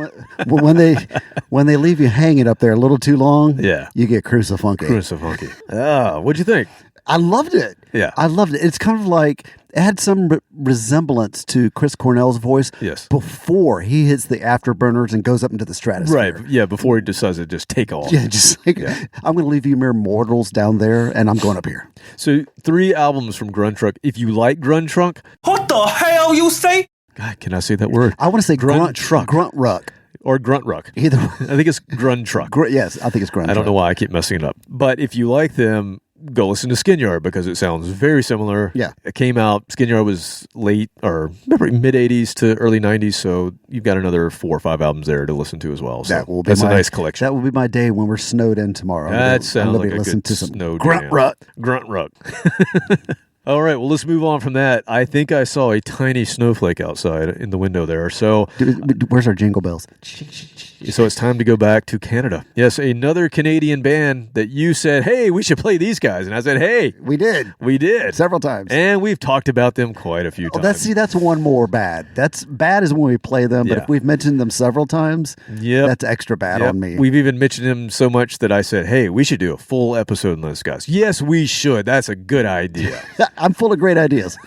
when they leave you hanging up there a little too long, you get crucifunky. Crucifunky. What'd you think? I loved it. Yeah. I loved it. It's kind of like, it had some resemblance to Chris Cornell's voice before he hits the afterburners and goes up into the stratosphere. Right. Yeah, before he decides to just take off. Yeah, just like, I'm going to leave you mere mortals down there, and I'm going up here. So 3 albums from Grunge Truck. If you like Grunge Truck. What the hell you say? God, can I say that word? I want to say Grunt Truck. Grunt Ruck. Or Grunt Ruck. Either. I think it's Grunge Truck. Yes, I think it's Grunge I don't know why I keep messing it up. But if you like them, go listen to Skin Yard because it sounds very similar. Yeah. It came out, Skin Yard was mid 80s to early 90s, so you've got another 4 or 5 albums there to listen to as well. So that will be that's a nice collection. That will be my day when we're snowed in tomorrow. That sounds like a listen good to some snow Grunt jam. Ruck. Grunt Ruck. All right, well, let's move on from that. I think I saw a tiny snowflake outside in the window there. So, where's our jingle bells? So it's time to go back to Canada. Yes, another Canadian band that you said, hey, we should play these guys. And I said, hey. We did. We did. Several times. And we've talked about them quite a few times. That's one more bad. That's bad is when we play them, but if we've mentioned them several times, that's extra bad on me. We've even mentioned them so much that I said, hey, we should do a full episode on those guys. Yes, we should. That's a good idea. I'm full of great ideas.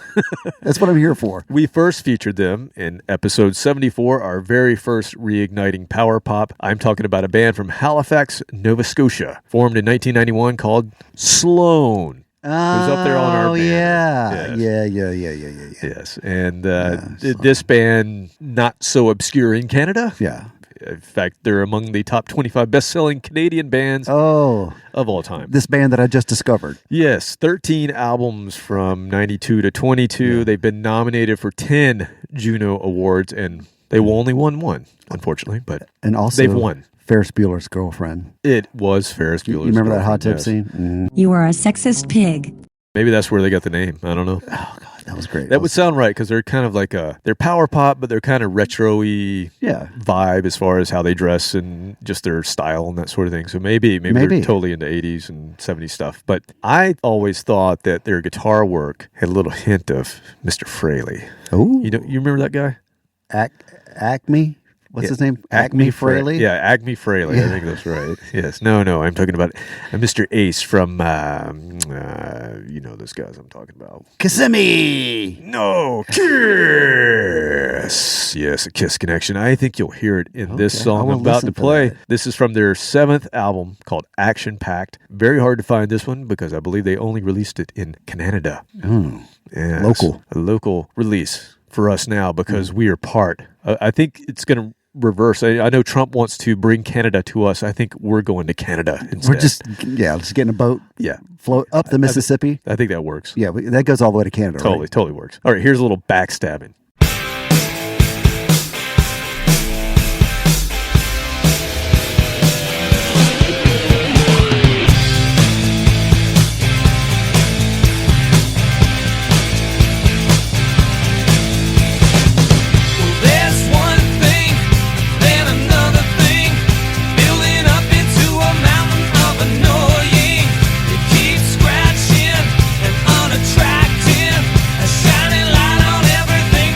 That's what I'm here for. We first featured them in episode 74, our very first reigniting power pop. I'm talking about a band from Halifax, Nova Scotia, formed in 1991 called Sloan. Who's up there on our band. Yeah. Yes. And this band, not so obscure in Canada. Yeah. In fact, they're among the top 25 best-selling Canadian bands of all time. This band that I just discovered. Yes, 13 albums from 92 to 22. Yeah. They've been nominated for 10 Juno Awards, and they only won 1, unfortunately. But also, they've won. Ferris Bueller's Girlfriend. It was Ferris Bueller's You remember that hot Girlfriend, tub scene? Mm-hmm. You are a sexist pig. Maybe that's where they got the name. I don't know. Oh, God, that was great. That would sound right because they're kind of like they're power pop, but they're kind of retro-y vibe as far as how they dress and just their style and that sort of thing. So maybe they're totally into 80s and 70s stuff. But I always thought that their guitar work had a little hint of Mr. Fraley. Oh. You remember that guy? Acme? What's his name? Acme Fraley? Yeah, Acme Fraley. I think that's right. Yes. No, I'm talking about Mr. Ace from, those guys I'm talking about. Kissimmee! No, Kiss! Yes, a Kiss connection. I think you'll hear it in this song I'm about to play. This is from their 7th album called Action Packed. Very hard to find this one because I believe they only released it in Canada. Yes, a local release for us now because we are part. I think it's going to reverse. I know Trump wants to bring Canada to us. I think we're going to Canada instead. We're just getting a boat. Yeah. Float up the Mississippi. I think that works. Yeah, that goes all the way to Canada. Totally works. All right, here's a little backstabbing. Shining light on everything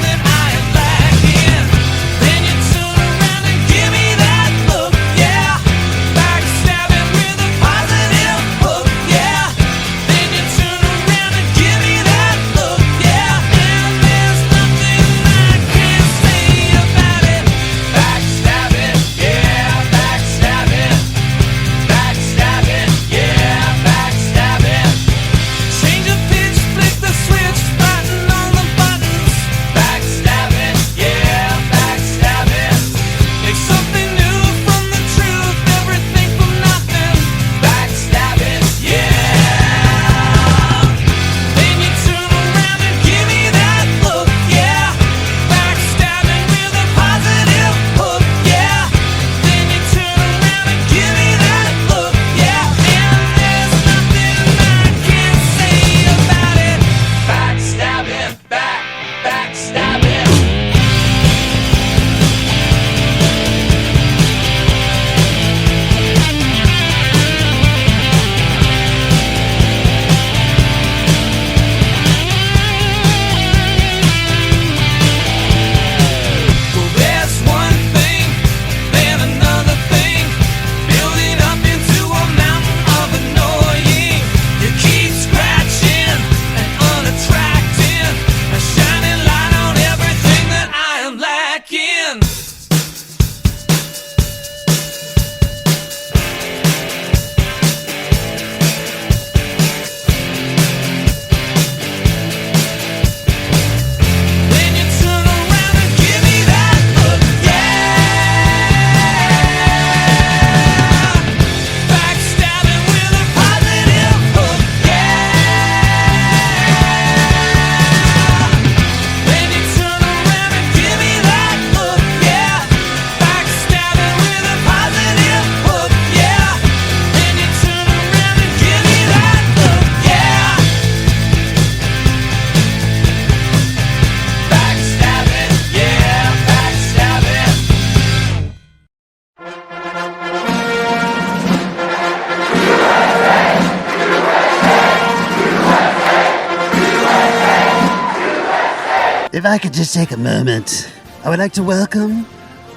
If I could just take a moment, I would like to welcome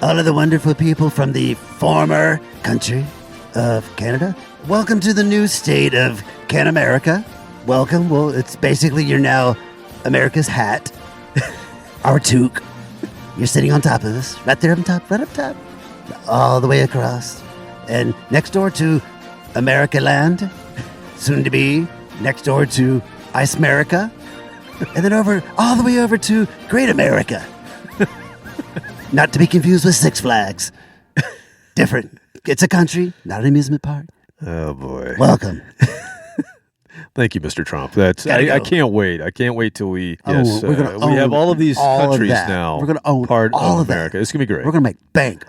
all of the wonderful people from the former country of Canada. Welcome to the new state of Can-America. Welcome. Well, it's basically you're now America's hat. Our toque. You're sitting on top of us. Right there up top. Right up top. All the way across. And next door to America Land. Soon to be next door to Ice America. And then all the way over to Great America. Not to be confused with Six Flags. Different. It's a country, not an amusement park. Oh, boy. Welcome. Thank you, Mr. Trump. I can't wait. I can't wait till we we're gonna we have all of these countries of now. We're going to own part all of America. It's going to be great. We're going to make bank.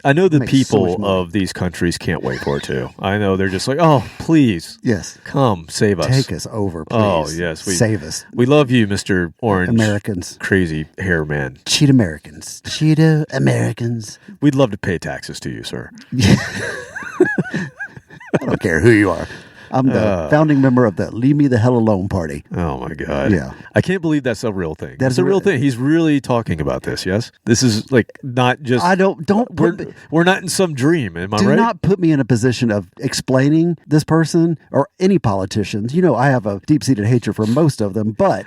I know the Make so much people money. of these countries can't wait for it too. I know they're just like, oh, please, Yes. come save us. Take us over, please. Oh, yes. Save us. We love you, Mr. Orange. Americans. Crazy hair man. Cheetah Americans. Cheetah Americans. We'd love to pay taxes to you, sir. I don't care who you are. I'm the founding member of the Leave Me the Hell Alone party. Oh, my God. Yeah. I can't believe that's a real thing. That is That's a a real real- thing. He's really talking about this, yes? This is like not just... We're not in some dream, am I Do right? not put me in a position of explaining this person or any politicians. You know, I have a deep-seated hatred for most of them, but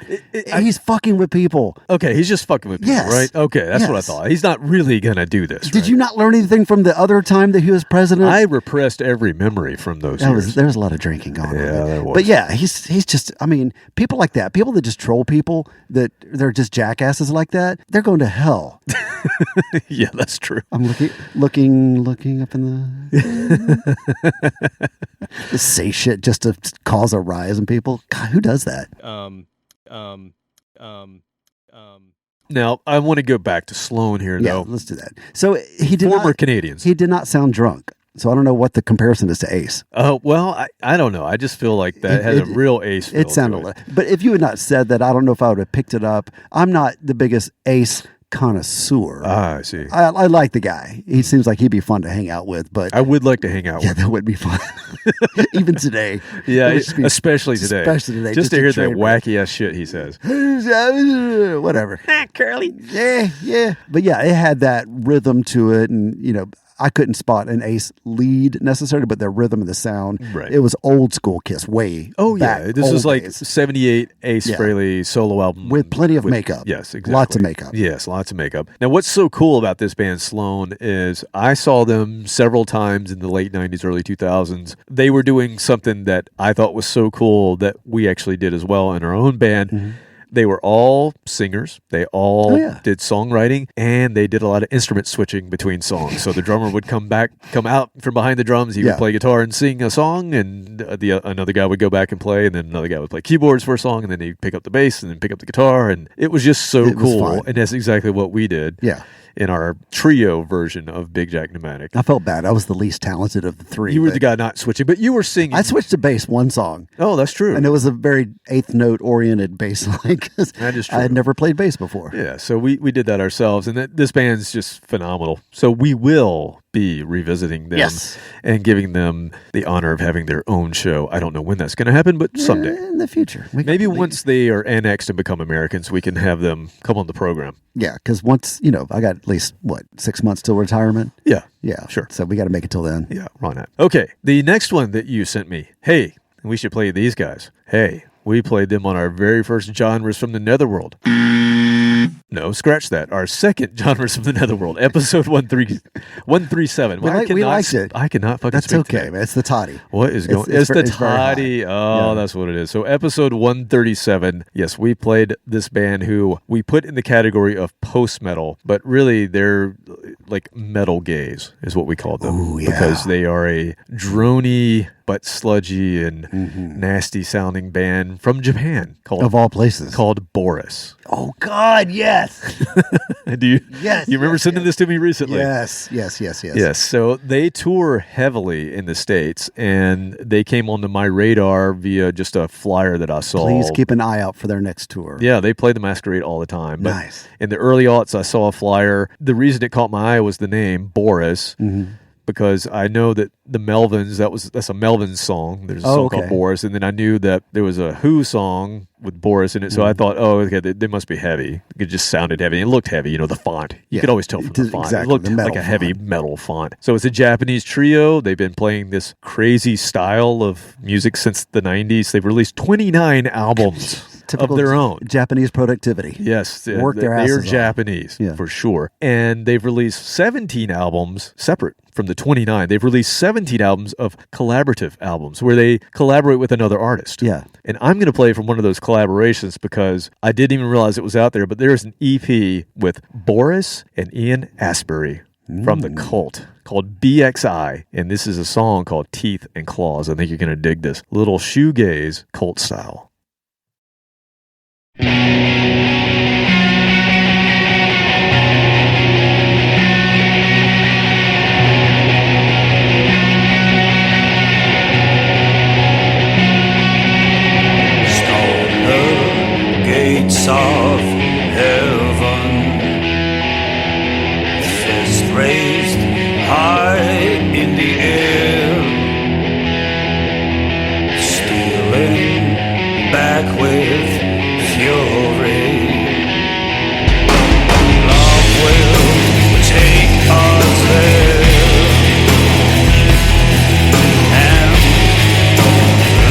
he's fucking with people. Okay, he's just fucking with people, Yes. right? Okay, that's what I Yes. thought. He's not really going to do this, Did you not learn anything from the other time that he was president? I repressed every memory from those years. There was a lot of drinking going on. Yeah, there was. But yeah, he's just, I mean, people like that, people that just troll people, that they're just jackasses like that, they're going to hell. Yeah, that's true. I'm looking up in the... Just say shit just to cause a rise in people. God, who does that? Now, I want to go back to Sloan here, Yeah, though. let's do that. So he did Former not, Canadians. He did not sound drunk. So I don't know what the comparison is to Ace. Oh, well, I don't know. I just feel like that has a real Ace feel It sounded to like, but if you had not said that, I don't know if I would have picked it up. I'm not the biggest Ace connoisseur. Ah, I see. I like the guy. He seems like he'd be fun to hang out with, but I would like to hang out yeah, with. that would be fun. Even today. Yeah, It would just be- especially today. Just to hear that train wreck. wacky ass shit he says. Whatever. Curly. Yeah. But yeah, it had that rhythm to it. And, you know, I couldn't spot an Ace lead necessarily, but the rhythm and the sound. Right. It was old school Kiss, way Oh, back, yeah. This old is like days. 78 Ace Yeah. Frehley solo album. With plenty of makeup. Yes, exactly. Lots of makeup. Yes, lots of makeup. Now, what's so cool about this band, Sloan, is I saw them several times in the late 90s, early 2000s. They were doing something that I thought was so cool that we actually did as well in our own band. Mm-hmm. They were all singers. They all yeah. did songwriting, and they did a lot of instrument switching between songs. So the drummer would come out from behind the drums. He Yeah. would play guitar and sing a song, and another guy would go back and play, and then another guy would play keyboards for a song, and then he'd pick up the bass and then pick up the guitar, and it was just so It was cool. fun. And that's exactly what we did. Yeah. In our trio version of Big Jack Pneumatic. I felt bad. I was the least talented of the three. You were but the guy not switching, but you were singing. I switched to bass one song. Oh, that's true. And it was a very eighth note oriented bass line because That is true. I had never played bass before. Yeah, so we did that ourselves, and this band's just phenomenal. So we will be revisiting them Yes. and giving them the honor of having their own show. I don't know when that's going to happen, but someday. In the future. Maybe once they are annexed and become Americans, we can have them come on the program. Yeah, because once, I got at least, 6 months till retirement? Yeah. Yeah. Sure. So we got to make it till then. Yeah, Ron. Okay, the next one that you sent me. Hey, we should play these guys. Hey, we played them on our very first Genres from the Netherworld. No, scratch that. Our second Genres from the Netherworld, episode 137. We liked it. I cannot fucking That's speak okay, today. man. It's the toddy. What is going on? It's It's the very high. toddy. Oh, Yeah. that's what it is. So episode 137. Yes, we played this band who we put in the category of post-metal, but really they're like metal gays is what we call them. Ooh, yeah. Because they are a drony but sludgy and nasty sounding band from Japan Of all places. called Boris. Oh, God, yes. Do you? Yes, You remember yes, sending this to me recently? Yes. Yes, so they tour heavily in the States, and they came onto my radar via just a flyer that I saw. Please keep an eye out for their next tour. Yeah, they play the Masquerade all the time. But Nice. in the early aughts, I saw a flyer. The reason it caught my eye was the name, Boris. Mm-hmm. Because I know that the Melvins, that's a Melvins song. There's a song called okay. Boris. And then I knew that there was a Who song with Boris in it, so I thought, oh, okay, they must be heavy. It just sounded heavy. It looked heavy, the font. You could always tell from the font. Exactly, it looked like a heavy metal font. So it's a Japanese trio. They've been playing this crazy style of music since the 90s. They've released 29 albums. Of their own. Japanese productivity. Yes. Work their asses They're off. Japanese, for sure. And they've released 17 albums separate from the 29. They've released 17 albums of collaborative albums where they collaborate with another artist. Yeah. And I'm going to play from one of those collaborations because I didn't even realize it was out there, but there's an EP with Boris and Ian Astbury from The Cult called BXI. And this is a song called Teeth and Claws. I think you're going to dig this. Little shoegaze Cult style. Gates of heaven, fist raised high in the air, stealing back with fury. Love will take us there, and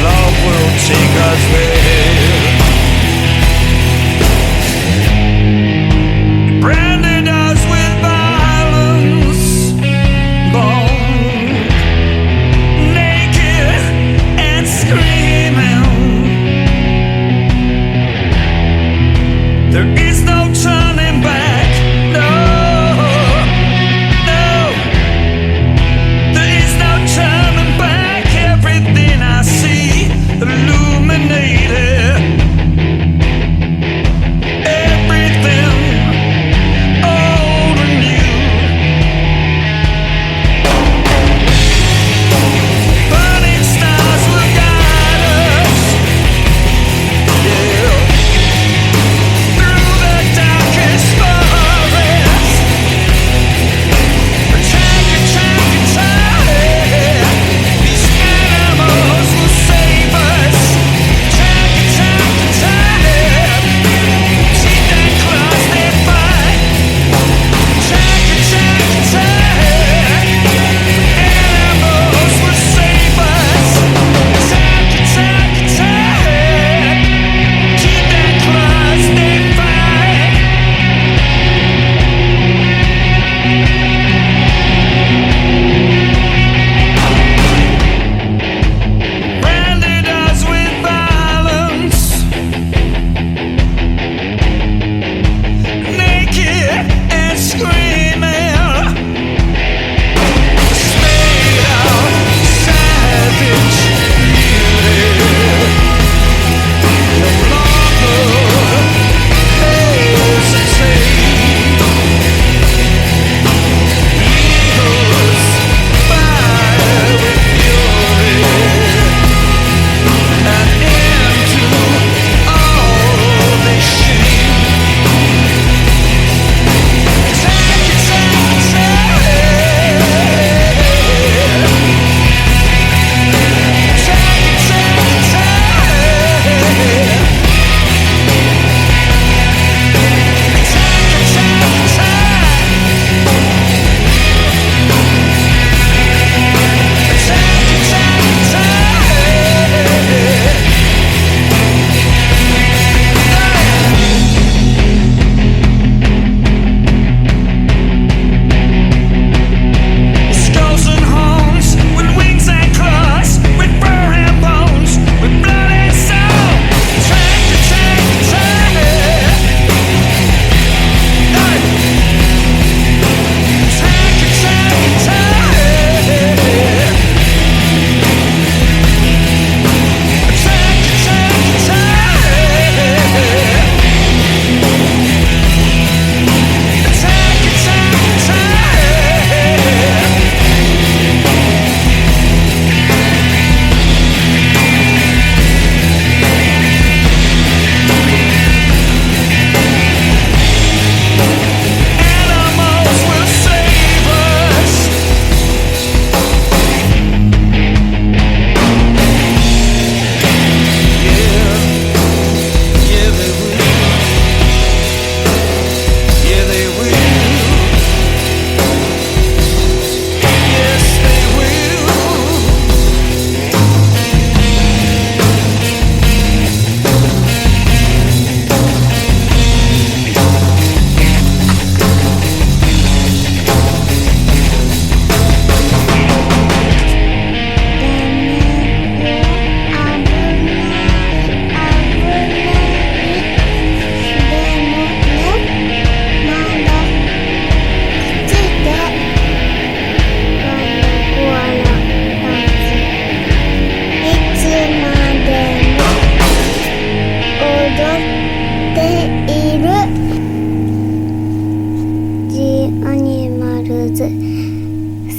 love will take us there. Branded us with violence,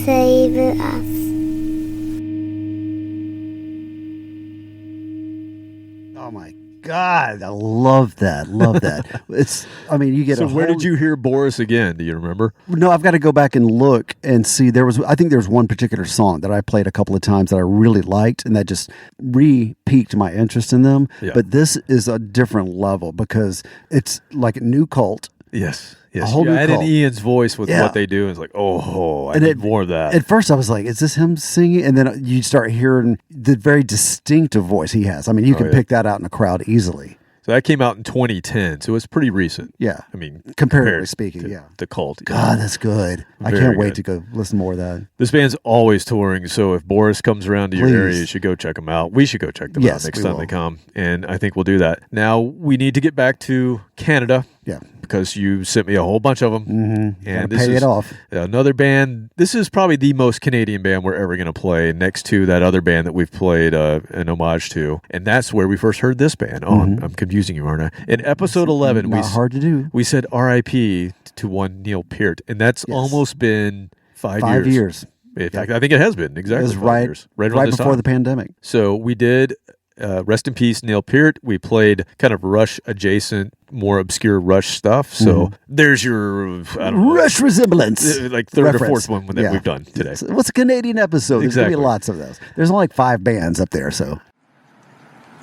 save us. Oh my God, I love that. Love that. It's, I mean, you get So where did you hear Boris again? Do you remember? No, I've got to go back and look and see. I think there was one particular song that I played a couple of times that I really liked, and that just re-piqued my interest in them. Yeah. But this is a different level because it's like a new cult. Yes. A whole new and cult. in Ian's voice with Yeah. what they do, it's like, I And need more of that. At first, I was like, "Is this him singing?" And then you start hearing the very distinctive voice he has. I mean, you can pick that out in a crowd easily. So that came out in 2010, so it's pretty recent. Yeah. I mean, comparatively speaking, to yeah. The Cult. God, that's good. I Very can't wait good. to go listen more of that. This band's always touring, so if Boris comes around to your Please. area, you should go check them out. We should go check them Yes, out next we time will. they come, and I think we'll do that. Now, we need to get back to Canada. Yeah. Because you sent me a whole bunch of them. Mm-hmm. And Pay it off. Another band. This is probably the most Canadian band we're ever going to play, next to that other band that we've played an homage to. And that's where we first heard this band. Oh, I'm confusing you, aren't I? In episode 11, Not hard to do. we said R.I.P. to one Neil Peart, and that's almost been 5 years. 5 years. In fact, I think it has been exactly It was 5 right, years. right around this before time. the pandemic. So we did Rest in Peace, Neil Peart. We played kind of Rush adjacent, more obscure Rush stuff. So there's your, I don't know, Rush resemblance. like third Reference. or fourth one that Yeah. we've done today. What's a Canadian episode? There's going to Exactly. be lots of those. There's only like 5 bands up there, so.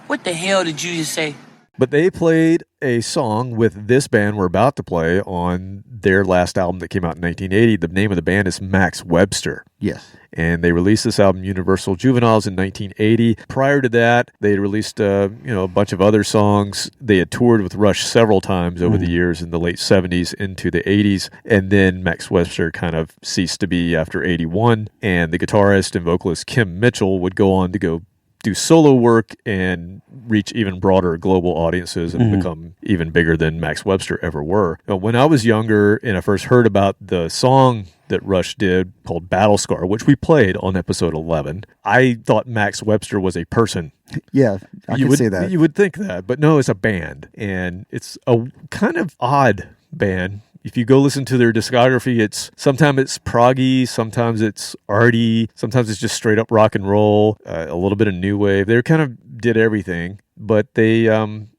What the hell did you just say? But they played a song with this band we're about to play on their last album that came out in 1980. The name of the band is Max Webster. Yes. And they released this album, Universal Juveniles, in 1980. Prior to that, they had released a bunch of other songs. They had toured with Rush several times over the years in the late 70s into the 80s. And then Max Webster kind of ceased to be after 81. And the guitarist and vocalist Kim Mitchell would go on to go do solo work and reach even broader global audiences and become even bigger than Max Webster ever were. Now, when I was younger and I first heard about the song that Rush did called Battle Scar, which we played on episode 11, I thought Max Webster was a person. Yeah, I can see that. You would think that, but no, it's a band. And it's a kind of odd band. If you go listen to their discography, sometimes it's proggy, sometimes it's arty, sometimes it's just straight up rock and roll, a little bit of new wave. They kind of did everything, but they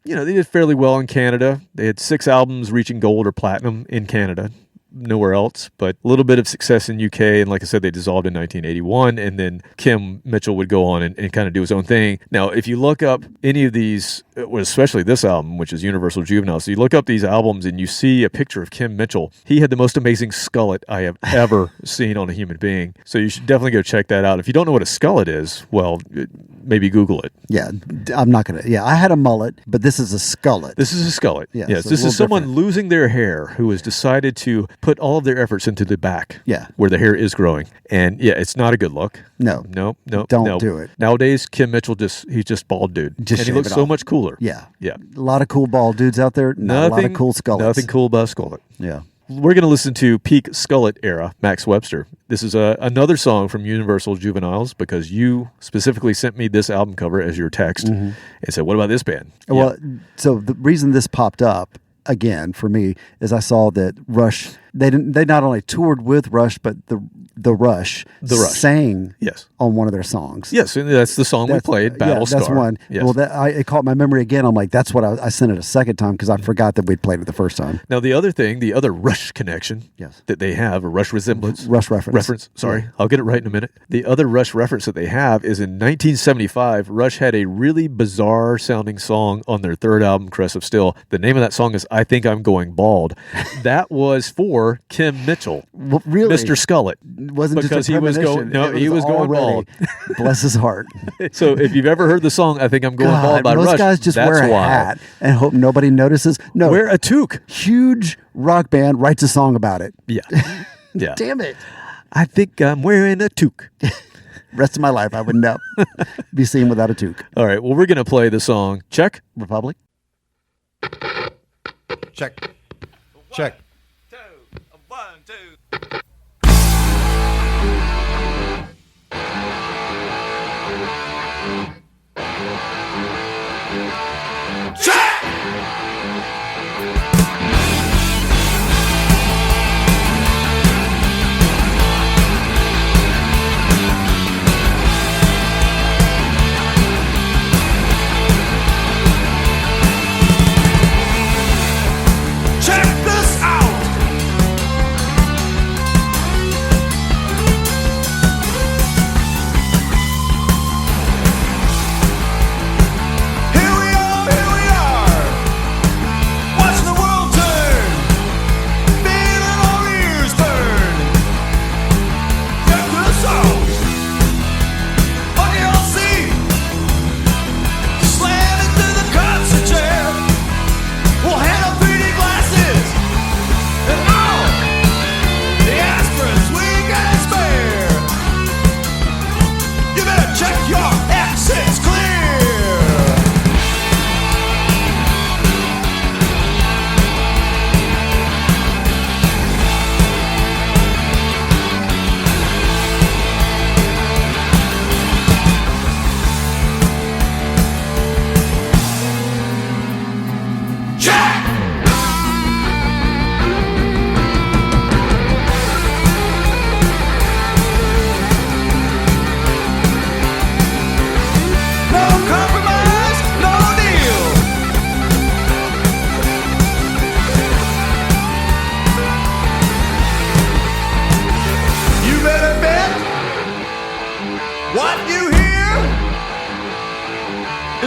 did fairly well in Canada. They had 6 albums reaching gold or platinum in Canada. Nowhere else, but a little bit of success in UK. And like I said, they dissolved in 1981. And then Kim Mitchell would go on and kind of do his own thing. Now, if you look up any of these, especially this album, which is Universal Juvenile, so you look up these albums and you see a picture of Kim Mitchell. He had the most amazing skullet I have ever seen on a human being. So you should definitely go check that out. If you don't know what a skullet is, well, maybe Google it. Yeah, I'm not going to. Yeah, I had a mullet, but this is a skullet. This is a skullet. Yeah, Yes, so this a is someone little losing their hair who has decided to put all of their efforts into the back. Yeah. Where the hair is growing. And yeah, it's not a good look. No. Don't do it. Nowadays, Kim Mitchell he's just bald dude. Just and he shave looks it so off. much cooler. Yeah. Yeah. A lot of cool bald dudes out there. Not a lot of cool skullets. Nothing cool about a skullet. Yeah. We're going to listen to peak skullet era, Max Webster. This is another song from Universal Juveniles because you specifically sent me this album cover as your text and said, what about this band? Well, so the reason this popped up again for me is I saw that Rush, they not only toured with Rush, but the Rush sang on one of their songs. Yes, and that's the song we played, Battle Scar. That's one. Yes. Well, it caught my memory again. I'm like, that's what I sent it a second time because I forgot that we'd played it the first time. Now, the other thing, the other Rush connection that they have, a Rush resemblance. Rush reference. Sorry, I'll get it right in a minute. The other Rush reference that they have is in 1975, Rush had a really bizarre sounding song on their third album, Crest of Steel. The name of that song is I Think I'm Going Bald. That was for Kim Mitchell. Well, really? Mr. Skullet. Wasn't because just a he was premonition. going It he was going already- bald. Bless his heart. So if you've ever heard the song I Think I'm Going God, Bald by most Rush, guys just that's wear a why. hat and hope nobody notices. No, Wear a toque. Huge rock band writes a song about it. Yeah. Yeah. Damn it. I think I'm wearing a toque. Rest of my life, I would not be seen without a toque. All right. Well, we're going to play the song Czech Republic. Check. Check.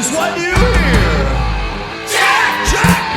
is what you hear. Jack! Jack!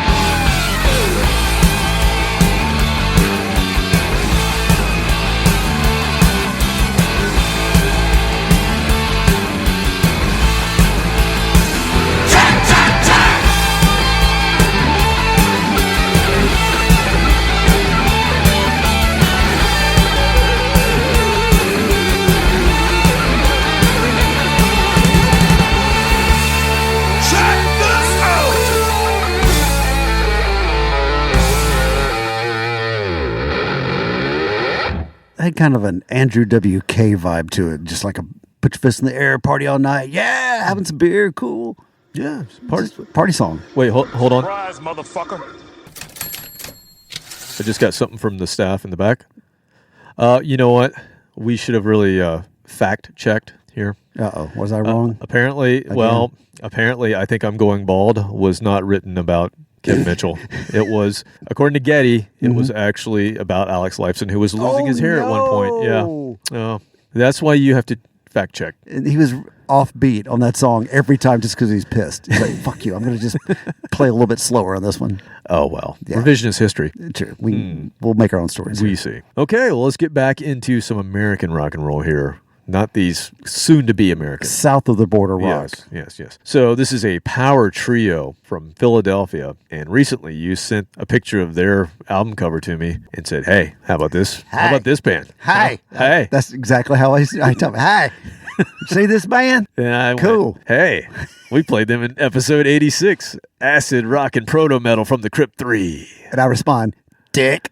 Had kind of an Andrew WK vibe to it, just like a put your fist in the air, party all night. Yeah, having some beer, cool. Yeah, party song. Wait, hold on. Surprise, motherfucker. I just got something from the staff in the back. You know what? We should have really fact checked here. Uh-oh, was I wrong? Apparently, I think I'm going bald was not written about Kim Mitchell. It was, according to Getty, it was actually about Alex Lifeson, who was losing his hair at one point. Yeah. That's why you have to fact check. And he was offbeat on that song every time just because he's pissed. He's like, fuck you, I'm going to just play a little bit slower on this one. Oh, well. Yeah. Revisionist history. True. We'll make our own stories. We see. Okay, well, let's get back into some American rock and roll here. Not these soon-to-be American. South of the border rock. Yes. So this is a power trio from Philadelphia, and recently you sent a picture of their album cover to me and said, hey, how about this? Hi. How about this band? Hi. Hey. That's exactly how I tell them, hi. See this band? Yeah, cool. Hey, we played them in episode 86, Acid Rock and Proto Metal from the Crypt 3. And I respond, dick.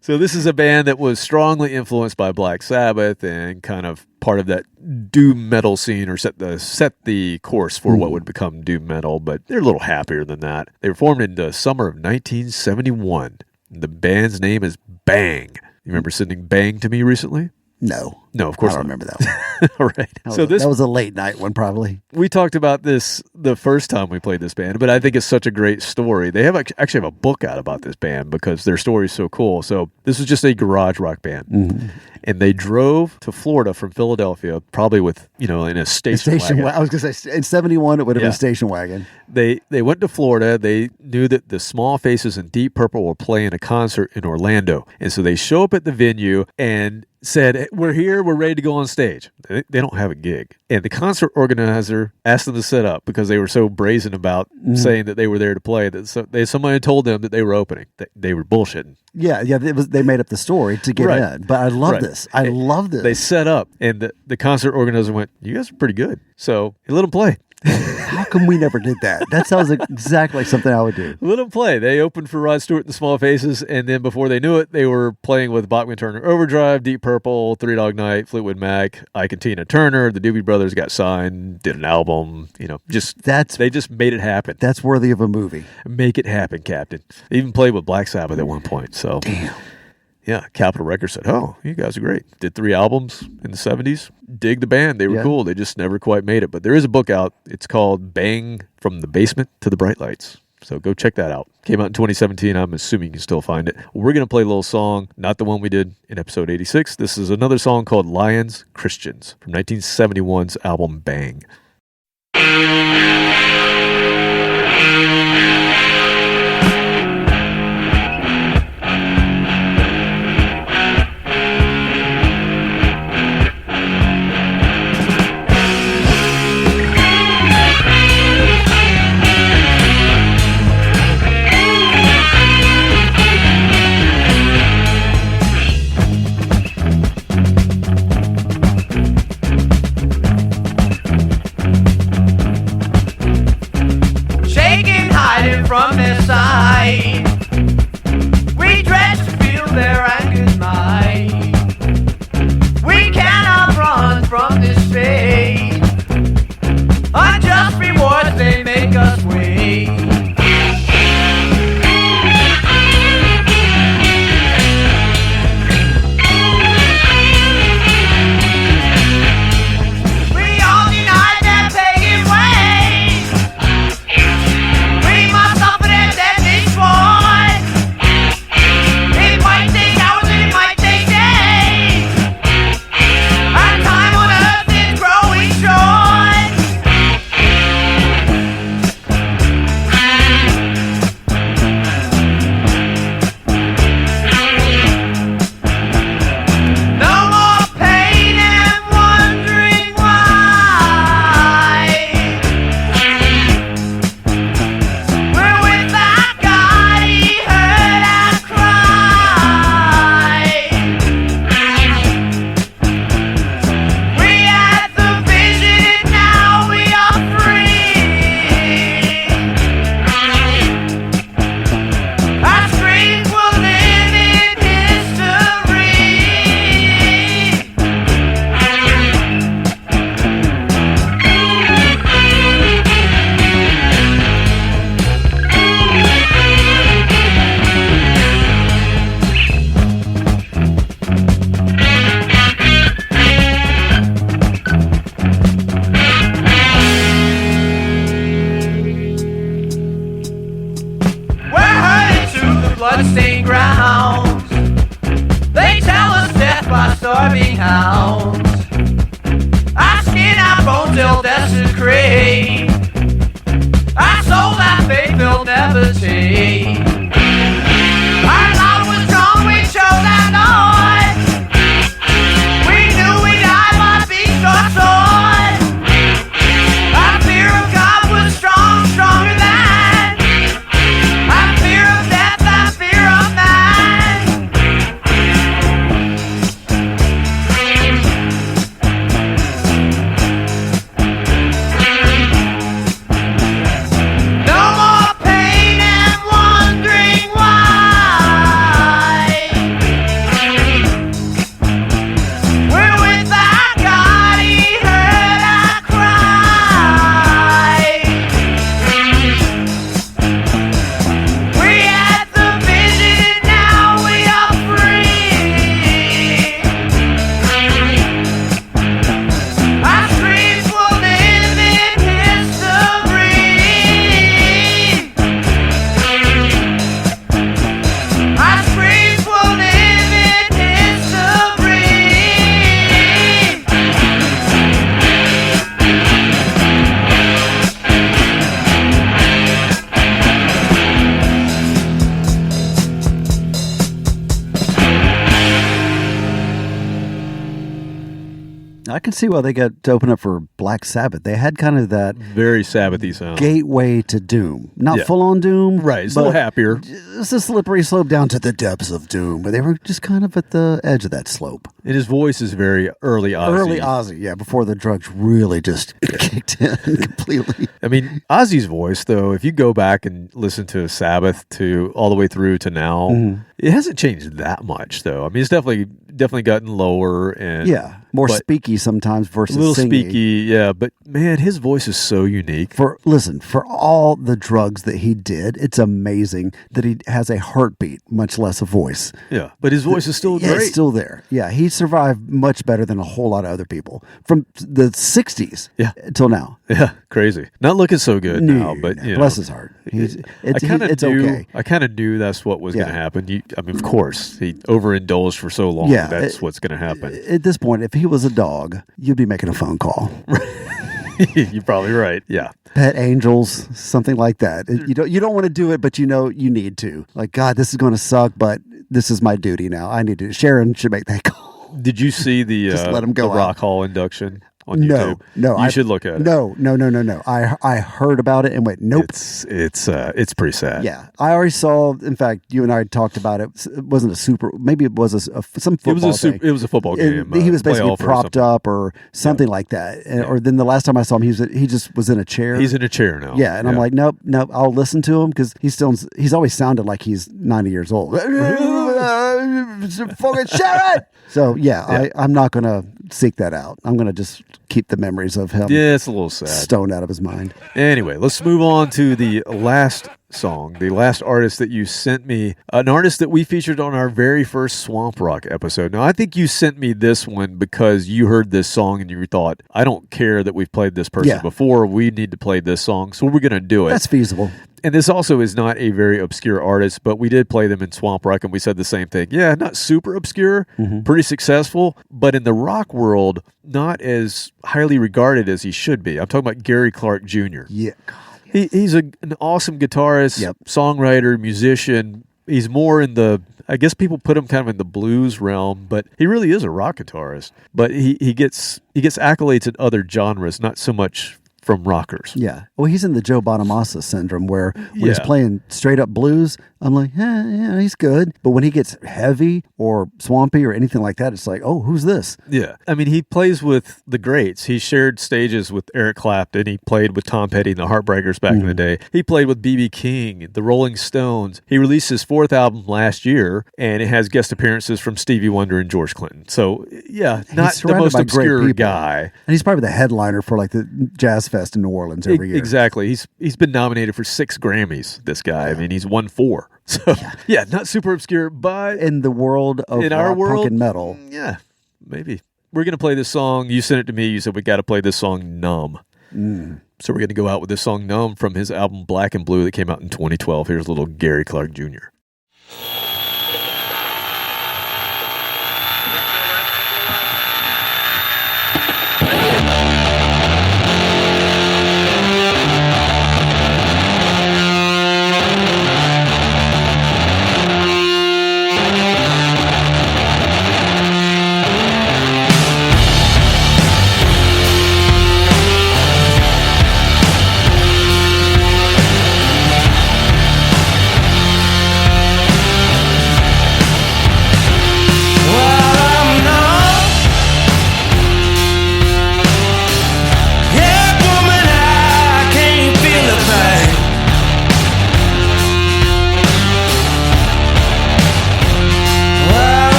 So this is a band that was strongly influenced by Black Sabbath and kind of part of that doom metal scene, or set the course for what would become doom metal, but they're a little happier than that. They were formed in the summer of 1971. The band's name is Bang. You remember sending Bang to me recently? No, of course I don't not. remember that one. All right. That was a late night one, probably. We talked about this the first time we played this band, but I think it's such a great story. They actually have a book out about this band because their story is so cool. So this is just a garage rock band. And they drove to Florida from Philadelphia, probably with, in a station wagon. I was going to say, in 71, it would have been a station wagon. They went to Florida. They knew that the Small Faces and Deep Purple were playing a concert in Orlando. And so they show up at the venue and said, we're here, we're ready to go on stage. They don't have a gig. And the concert organizer asked them to set up because they were so brazen about saying that they were there to play. That somebody told them that they were opening. They were bullshitting. Yeah, they made up the story to get in. But I love this. I love this. They set up, and the concert organizer went, you guys are pretty good. So he let them play. How come we never did that? That sounds exactly like something I would do. Let them play. They opened for Rod Stewart and the Small Faces, and then before they knew it, they were playing with Bachman Turner Overdrive, Deep Purple, Three Dog Night, Fleetwood Mac, Ike and Tina Turner. The Doobie Brothers got signed, did an album. They just made it happen. That's worthy of a movie. Make it happen, Captain. They even played with Black Sabbath at one point. So damn. Yeah, Capitol Records said, oh, you guys are great. Did 3 albums in the 70s. Dig the band. They were cool. They just never quite made it. But there is a book out. It's called Bang From the Basement to the Bright Lights. So go check that out. Came out in 2017. I'm assuming you can still find it. We're going to play a little song, not the one we did in episode 86. This is another song called Lions Christians from 1971's album Bang. house. I skin our bones, they'll desecrate. I sold that faith they'll never take. Our love was strong, we chose that Lord. We knew we'd die by beast or sword. Our fear of God was strong, stronger than our fear of death, our fear of man. No more pain and wondering why. We're with our God, He heard our cry. We had the vision, now we are free. Our streets will live in history. Our streets will live in history. I can see why they got to open up for Black Sabbath. They had kind of that Very Sabbathy sound. gateway to Doom. Not Yeah. full on Doom. Right, it's a little happier. It's a slippery slope down to the depths of Doom, but they were just kind of at the edge of that slope. And his voice is very early Ozzy. Early Ozzy, yeah, before the drugs really just kicked in completely. I mean, Ozzy's voice, though, if you go back and listen to Sabbath to all the way through to now, it hasn't changed that much, though. I mean, it's definitely gotten lower and Yeah, more but speaky sometimes versus a little singing. speaky, yeah. But man, his voice is so unique. For all the drugs that he did, it's amazing that he has a heartbeat, much less a voice. Yeah, but his voice is still Yeah, great. it's still there. Yeah, he survived much better than a whole lot of other people from the 60s till now. Yeah, crazy. Not looking so good now, but you know, bless his heart. It's knew, okay. I kind of knew that's what was going to happen. I mean, of course, he overindulged for so long. Yeah, That's what's going to happen. At this point, if he was a dog, you'd be making a phone call. You're probably right. Yeah. Pet angels, something like that. You don't want to do it, but you know you need to. Like, God, this is going to suck, but this is my duty now. I need to. Sharon should make that call. Did you see the Just let him go the out. Rock Hall induction on YouTube? No. You should look at it. No. I heard about it and went, nope. It's pretty sad. Yeah, I already saw. In fact, you and I had talked about it. It wasn't a super. Maybe it was some football. It was a football game. He was basically playoff or propped something. up or something like that. Or then the last time I saw him, he just was in a chair. He's in a chair now. Yeah, and I'm like, nope. I'll listen to him because he's always sounded like he's 90 years old. Fucking Sharon. So I'm not gonna seek that out. I'm gonna just keep the memories of him. Yeah, it's a little sad. Stoned out of his mind. Anyway, let's move on to the last song, the last artist that you sent me, an artist that we featured on our very first Swamp Rock episode. Now, I think you sent me this one because you heard this song and you thought, I don't care that we've played this person before, we need to play this song, so we're going to do it. That's feasible. And this also is not a very obscure artist, but we did play them in Swamp Rock, and we said the same thing. Yeah, not super obscure, pretty successful, but in the rock world, not as highly regarded as he should be. I'm talking about Gary Clark Jr. Yeah. He's an awesome guitarist, songwriter, musician. He's more in the, I guess people put him kind of in the blues realm, but he really is a rock guitarist. But he gets accolades in other genres, not so much from rockers. Yeah. Well, he's in the Joe Bonamassa syndrome where when he's playing straight up blues, I'm like, yeah, he's good. But when he gets heavy or swampy or anything like that, it's like, oh, who's this? Yeah. I mean, he plays with the greats. He shared stages with Eric Clapton. He played with Tom Petty and the Heartbreakers back in the day. He played with B.B. King, the Rolling Stones. He released his fourth album last year, and it has guest appearances from Stevie Wonder and George Clinton. So, yeah, not the most obscure guy. And he's probably the headliner for like the Jazz Fest in New Orleans every year. Exactly. He's been nominated for 6 Grammys, this guy. I mean, he's won 4. So, yeah, not super obscure, but in the world of rock, punk, and metal. Yeah, maybe. We're going to play this song. You sent it to me. You said we got to play this song, Numb. So we're going to go out with this song, Numb, from his album Black and Blue that came out in 2012. Here's a little Gary Clark Jr.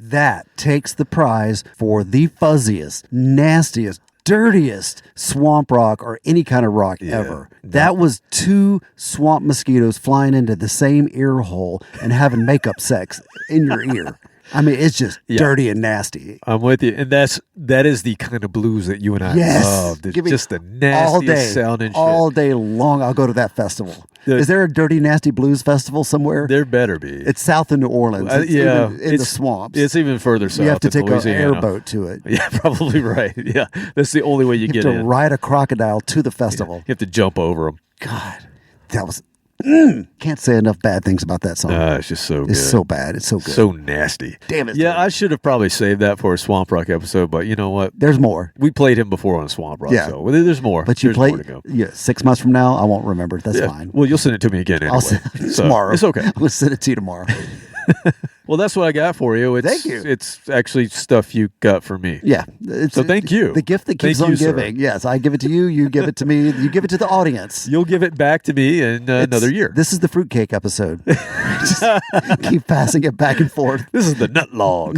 that takes the prize for the fuzziest, nastiest, dirtiest swamp rock or any kind of rock ever. That was 2 swamp mosquitoes flying into the same ear hole and having makeup sex in your ear. I mean, it's just dirty and nasty. I'm with you. And that is the kind of blues that you and I love. It's just the nastiest sounding shit. All day long, I'll go to that festival. Is there a dirty, nasty blues festival somewhere? There better be. It's south of New Orleans. It's even in the swamps. It's even further south. You have to take an Louisiana. airboat to it. Yeah, probably right. Yeah, that's the only way you get in. You have to ride a crocodile to the festival. You have to jump over them. God, that was... Can't say enough bad things about that song. It's just so good. It's so bad. It's so good. So nasty. Damn it. Yeah, I should have probably saved that for a Swamp Rock episode, but you know what? There's more. We played him before on Swamp Rock, so there's more. But you there's played, more to go. Yeah, 6 months from now, I won't remember it. That's fine. Well, you'll send it to me again anyway. I'll send it tomorrow. It's okay. I'll send it to you tomorrow. Well, that's what I got for you. Thank you. It's actually stuff you got for me. Yeah. So thank you. The gift that keeps on giving. Sir. Yes, I give it to you. You give it to me. You give it to the audience. You'll give it back to me in another year. This is the fruitcake episode. Just keep passing it back and forth. This is the nut log.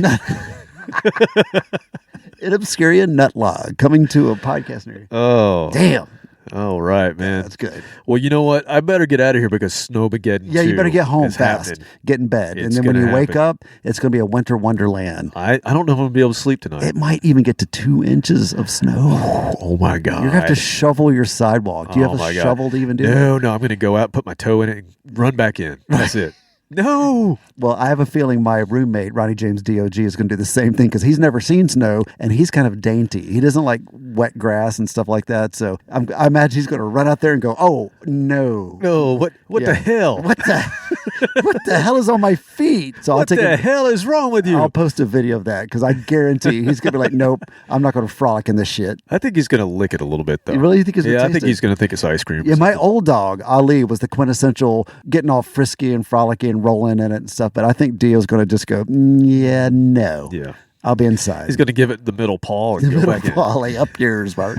InObscuria nut log coming to a podcast near you. Oh. Damn. All right, man. Yeah, that's good. Well, you know what? I better get out of here because Snowmageddon. Yeah, you better get home fast. Get in bed. And then when you wake up, it's going to be a winter wonderland. I don't know if I'm going to be able to sleep tonight. It might even get to 2 inches of snow. Oh, my God. You're going to have to shovel your sidewalk. Do you have a shovel to even do that? No. I'm going to go out, put my toe in it, and run back in. That's it. No. Well, I have a feeling my roommate, Ronnie James DOG, is going to do the same thing because he's never seen snow and he's kind of dainty. He doesn't like wet grass and stuff like that. So I imagine he's going to run out there and go, "Oh, no. No, what the hell? What the hell is on my feet?" So what the hell is wrong with you? I'll post a video of that because I guarantee he's going to be like, "Nope, I'm not going to frolic in this shit." I think he's going to lick it a little bit, though. You really think he's going to taste I think he's going to think it's ice cream. Yeah, my old dog, Ali, was the quintessential getting all frisky and frolicky and rolling in it and stuff. But I think Dio's going to just go, "Yeah, no. Yeah. I'll be inside." He's going to give it the middle paw and go back in. Volley up yours, Bart.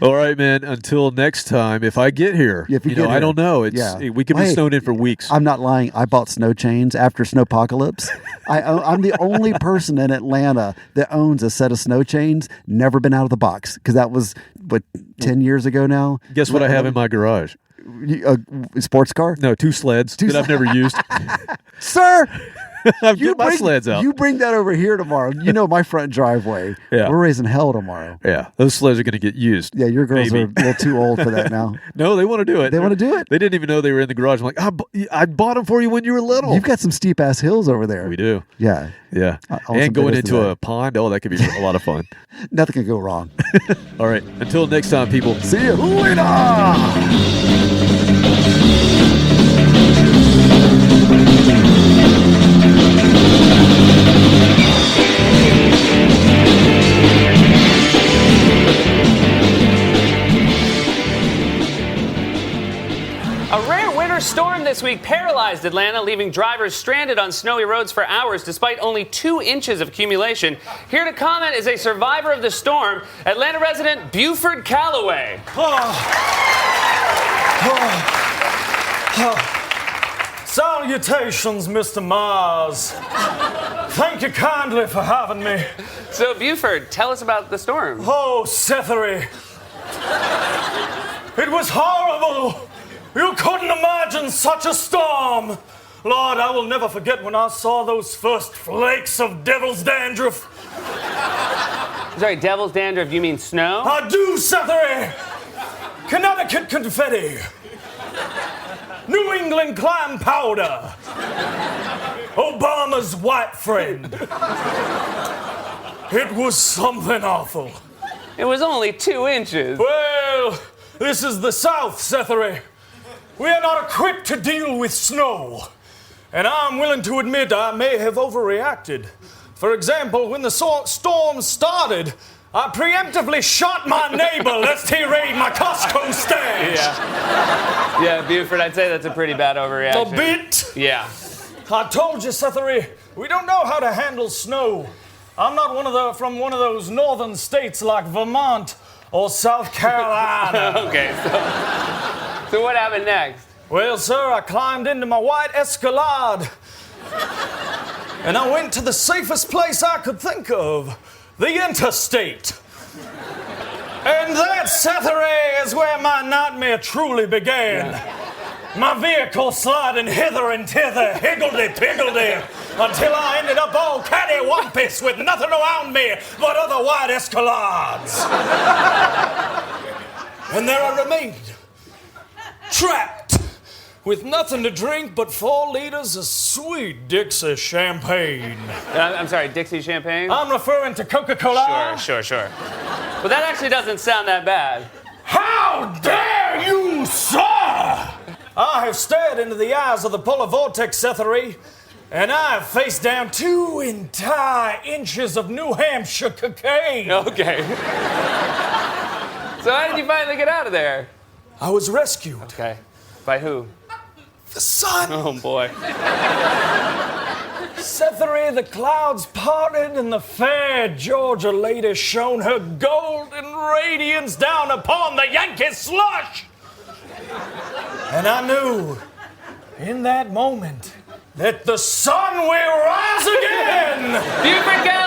All right, man. Until next time, if I get here, I don't know. We could be snowed in for weeks. I'm not lying. I bought snow chains after Snowpocalypse. I'm the only person in Atlanta that owns a set of snow chains. Never been out of the box because that was 10 years ago now. Guess what I have in my garage? A sports car? No, 2 sleds that I've never used. Sir! Get my sleds out. You bring that over here tomorrow. You know my front driveway. Yeah. We're raising hell tomorrow. Yeah, those sleds are going to get used. Yeah, your girls are a little too old for that now. No, they want to do it. They want to do it? They didn't even know they were in the garage. I'm like, I bought them for you when you were little. You've got some steep-ass hills over there. We do. Yeah. Yeah. And going into a pond, that could be a lot of fun. Nothing can go wrong. All right. Until next time, people. See you later. A rare winter storm this week paralyzed Atlanta, leaving drivers stranded on snowy roads for hours despite only 2 inches of accumulation. Here to comment is a survivor of the storm, Atlanta resident Buford Calloway. Salutations, Mr. Mars. Thank you kindly for having me. So, Buford, tell us about the storm. Oh, Cethery. It was horrible. You couldn't imagine such a storm. Lord, I will never forget when I saw those first flakes of devil's dandruff. Sorry, devil's dandruff, you mean snow? I do, Cethery. Connecticut confetti. New England clam powder. Obama's white friend. It was something awful. It was only 2 inches. Well, this is the South, Cethery. We are not equipped to deal with snow. And I'm willing to admit I may have overreacted. For example, when the storm started, I preemptively shot my neighbor lest he raid my Costco stash. Yeah, Buford, I'd say that's a pretty bad overreaction. A bit? Yeah. I told you, Cethery, we don't know how to handle snow. I'm not from one of those northern states like Vermont or South Carolina. Okay, so what happened next? Well, sir, I climbed into my white Escalade. And I went to the safest place I could think of, the interstate. And that, Cethary, is where my nightmare truly began. My vehicle sliding hither and thither, higgledy-piggledy, until I ended up all cattywampus with nothing around me but other white escalades. And there I remained, trapped, with nothing to drink but 4 liters of sweet Dixie champagne. I'm sorry, Dixie champagne? I'm referring to Coca-Cola. Sure. But that actually doesn't sound that bad. How dare you, sir! I have stared into the eyes of the polar vortex, Cethary, and I have faced down 2 entire inches of New Hampshire cocaine. Okay. So how did you finally get out of there? I was rescued. Okay. By who? The sun. Oh, boy. Cethary, the clouds parted and the fair Georgia lady shone her golden radiance down upon the Yankee slush. And I knew in that moment that the sun will rise again. You forgot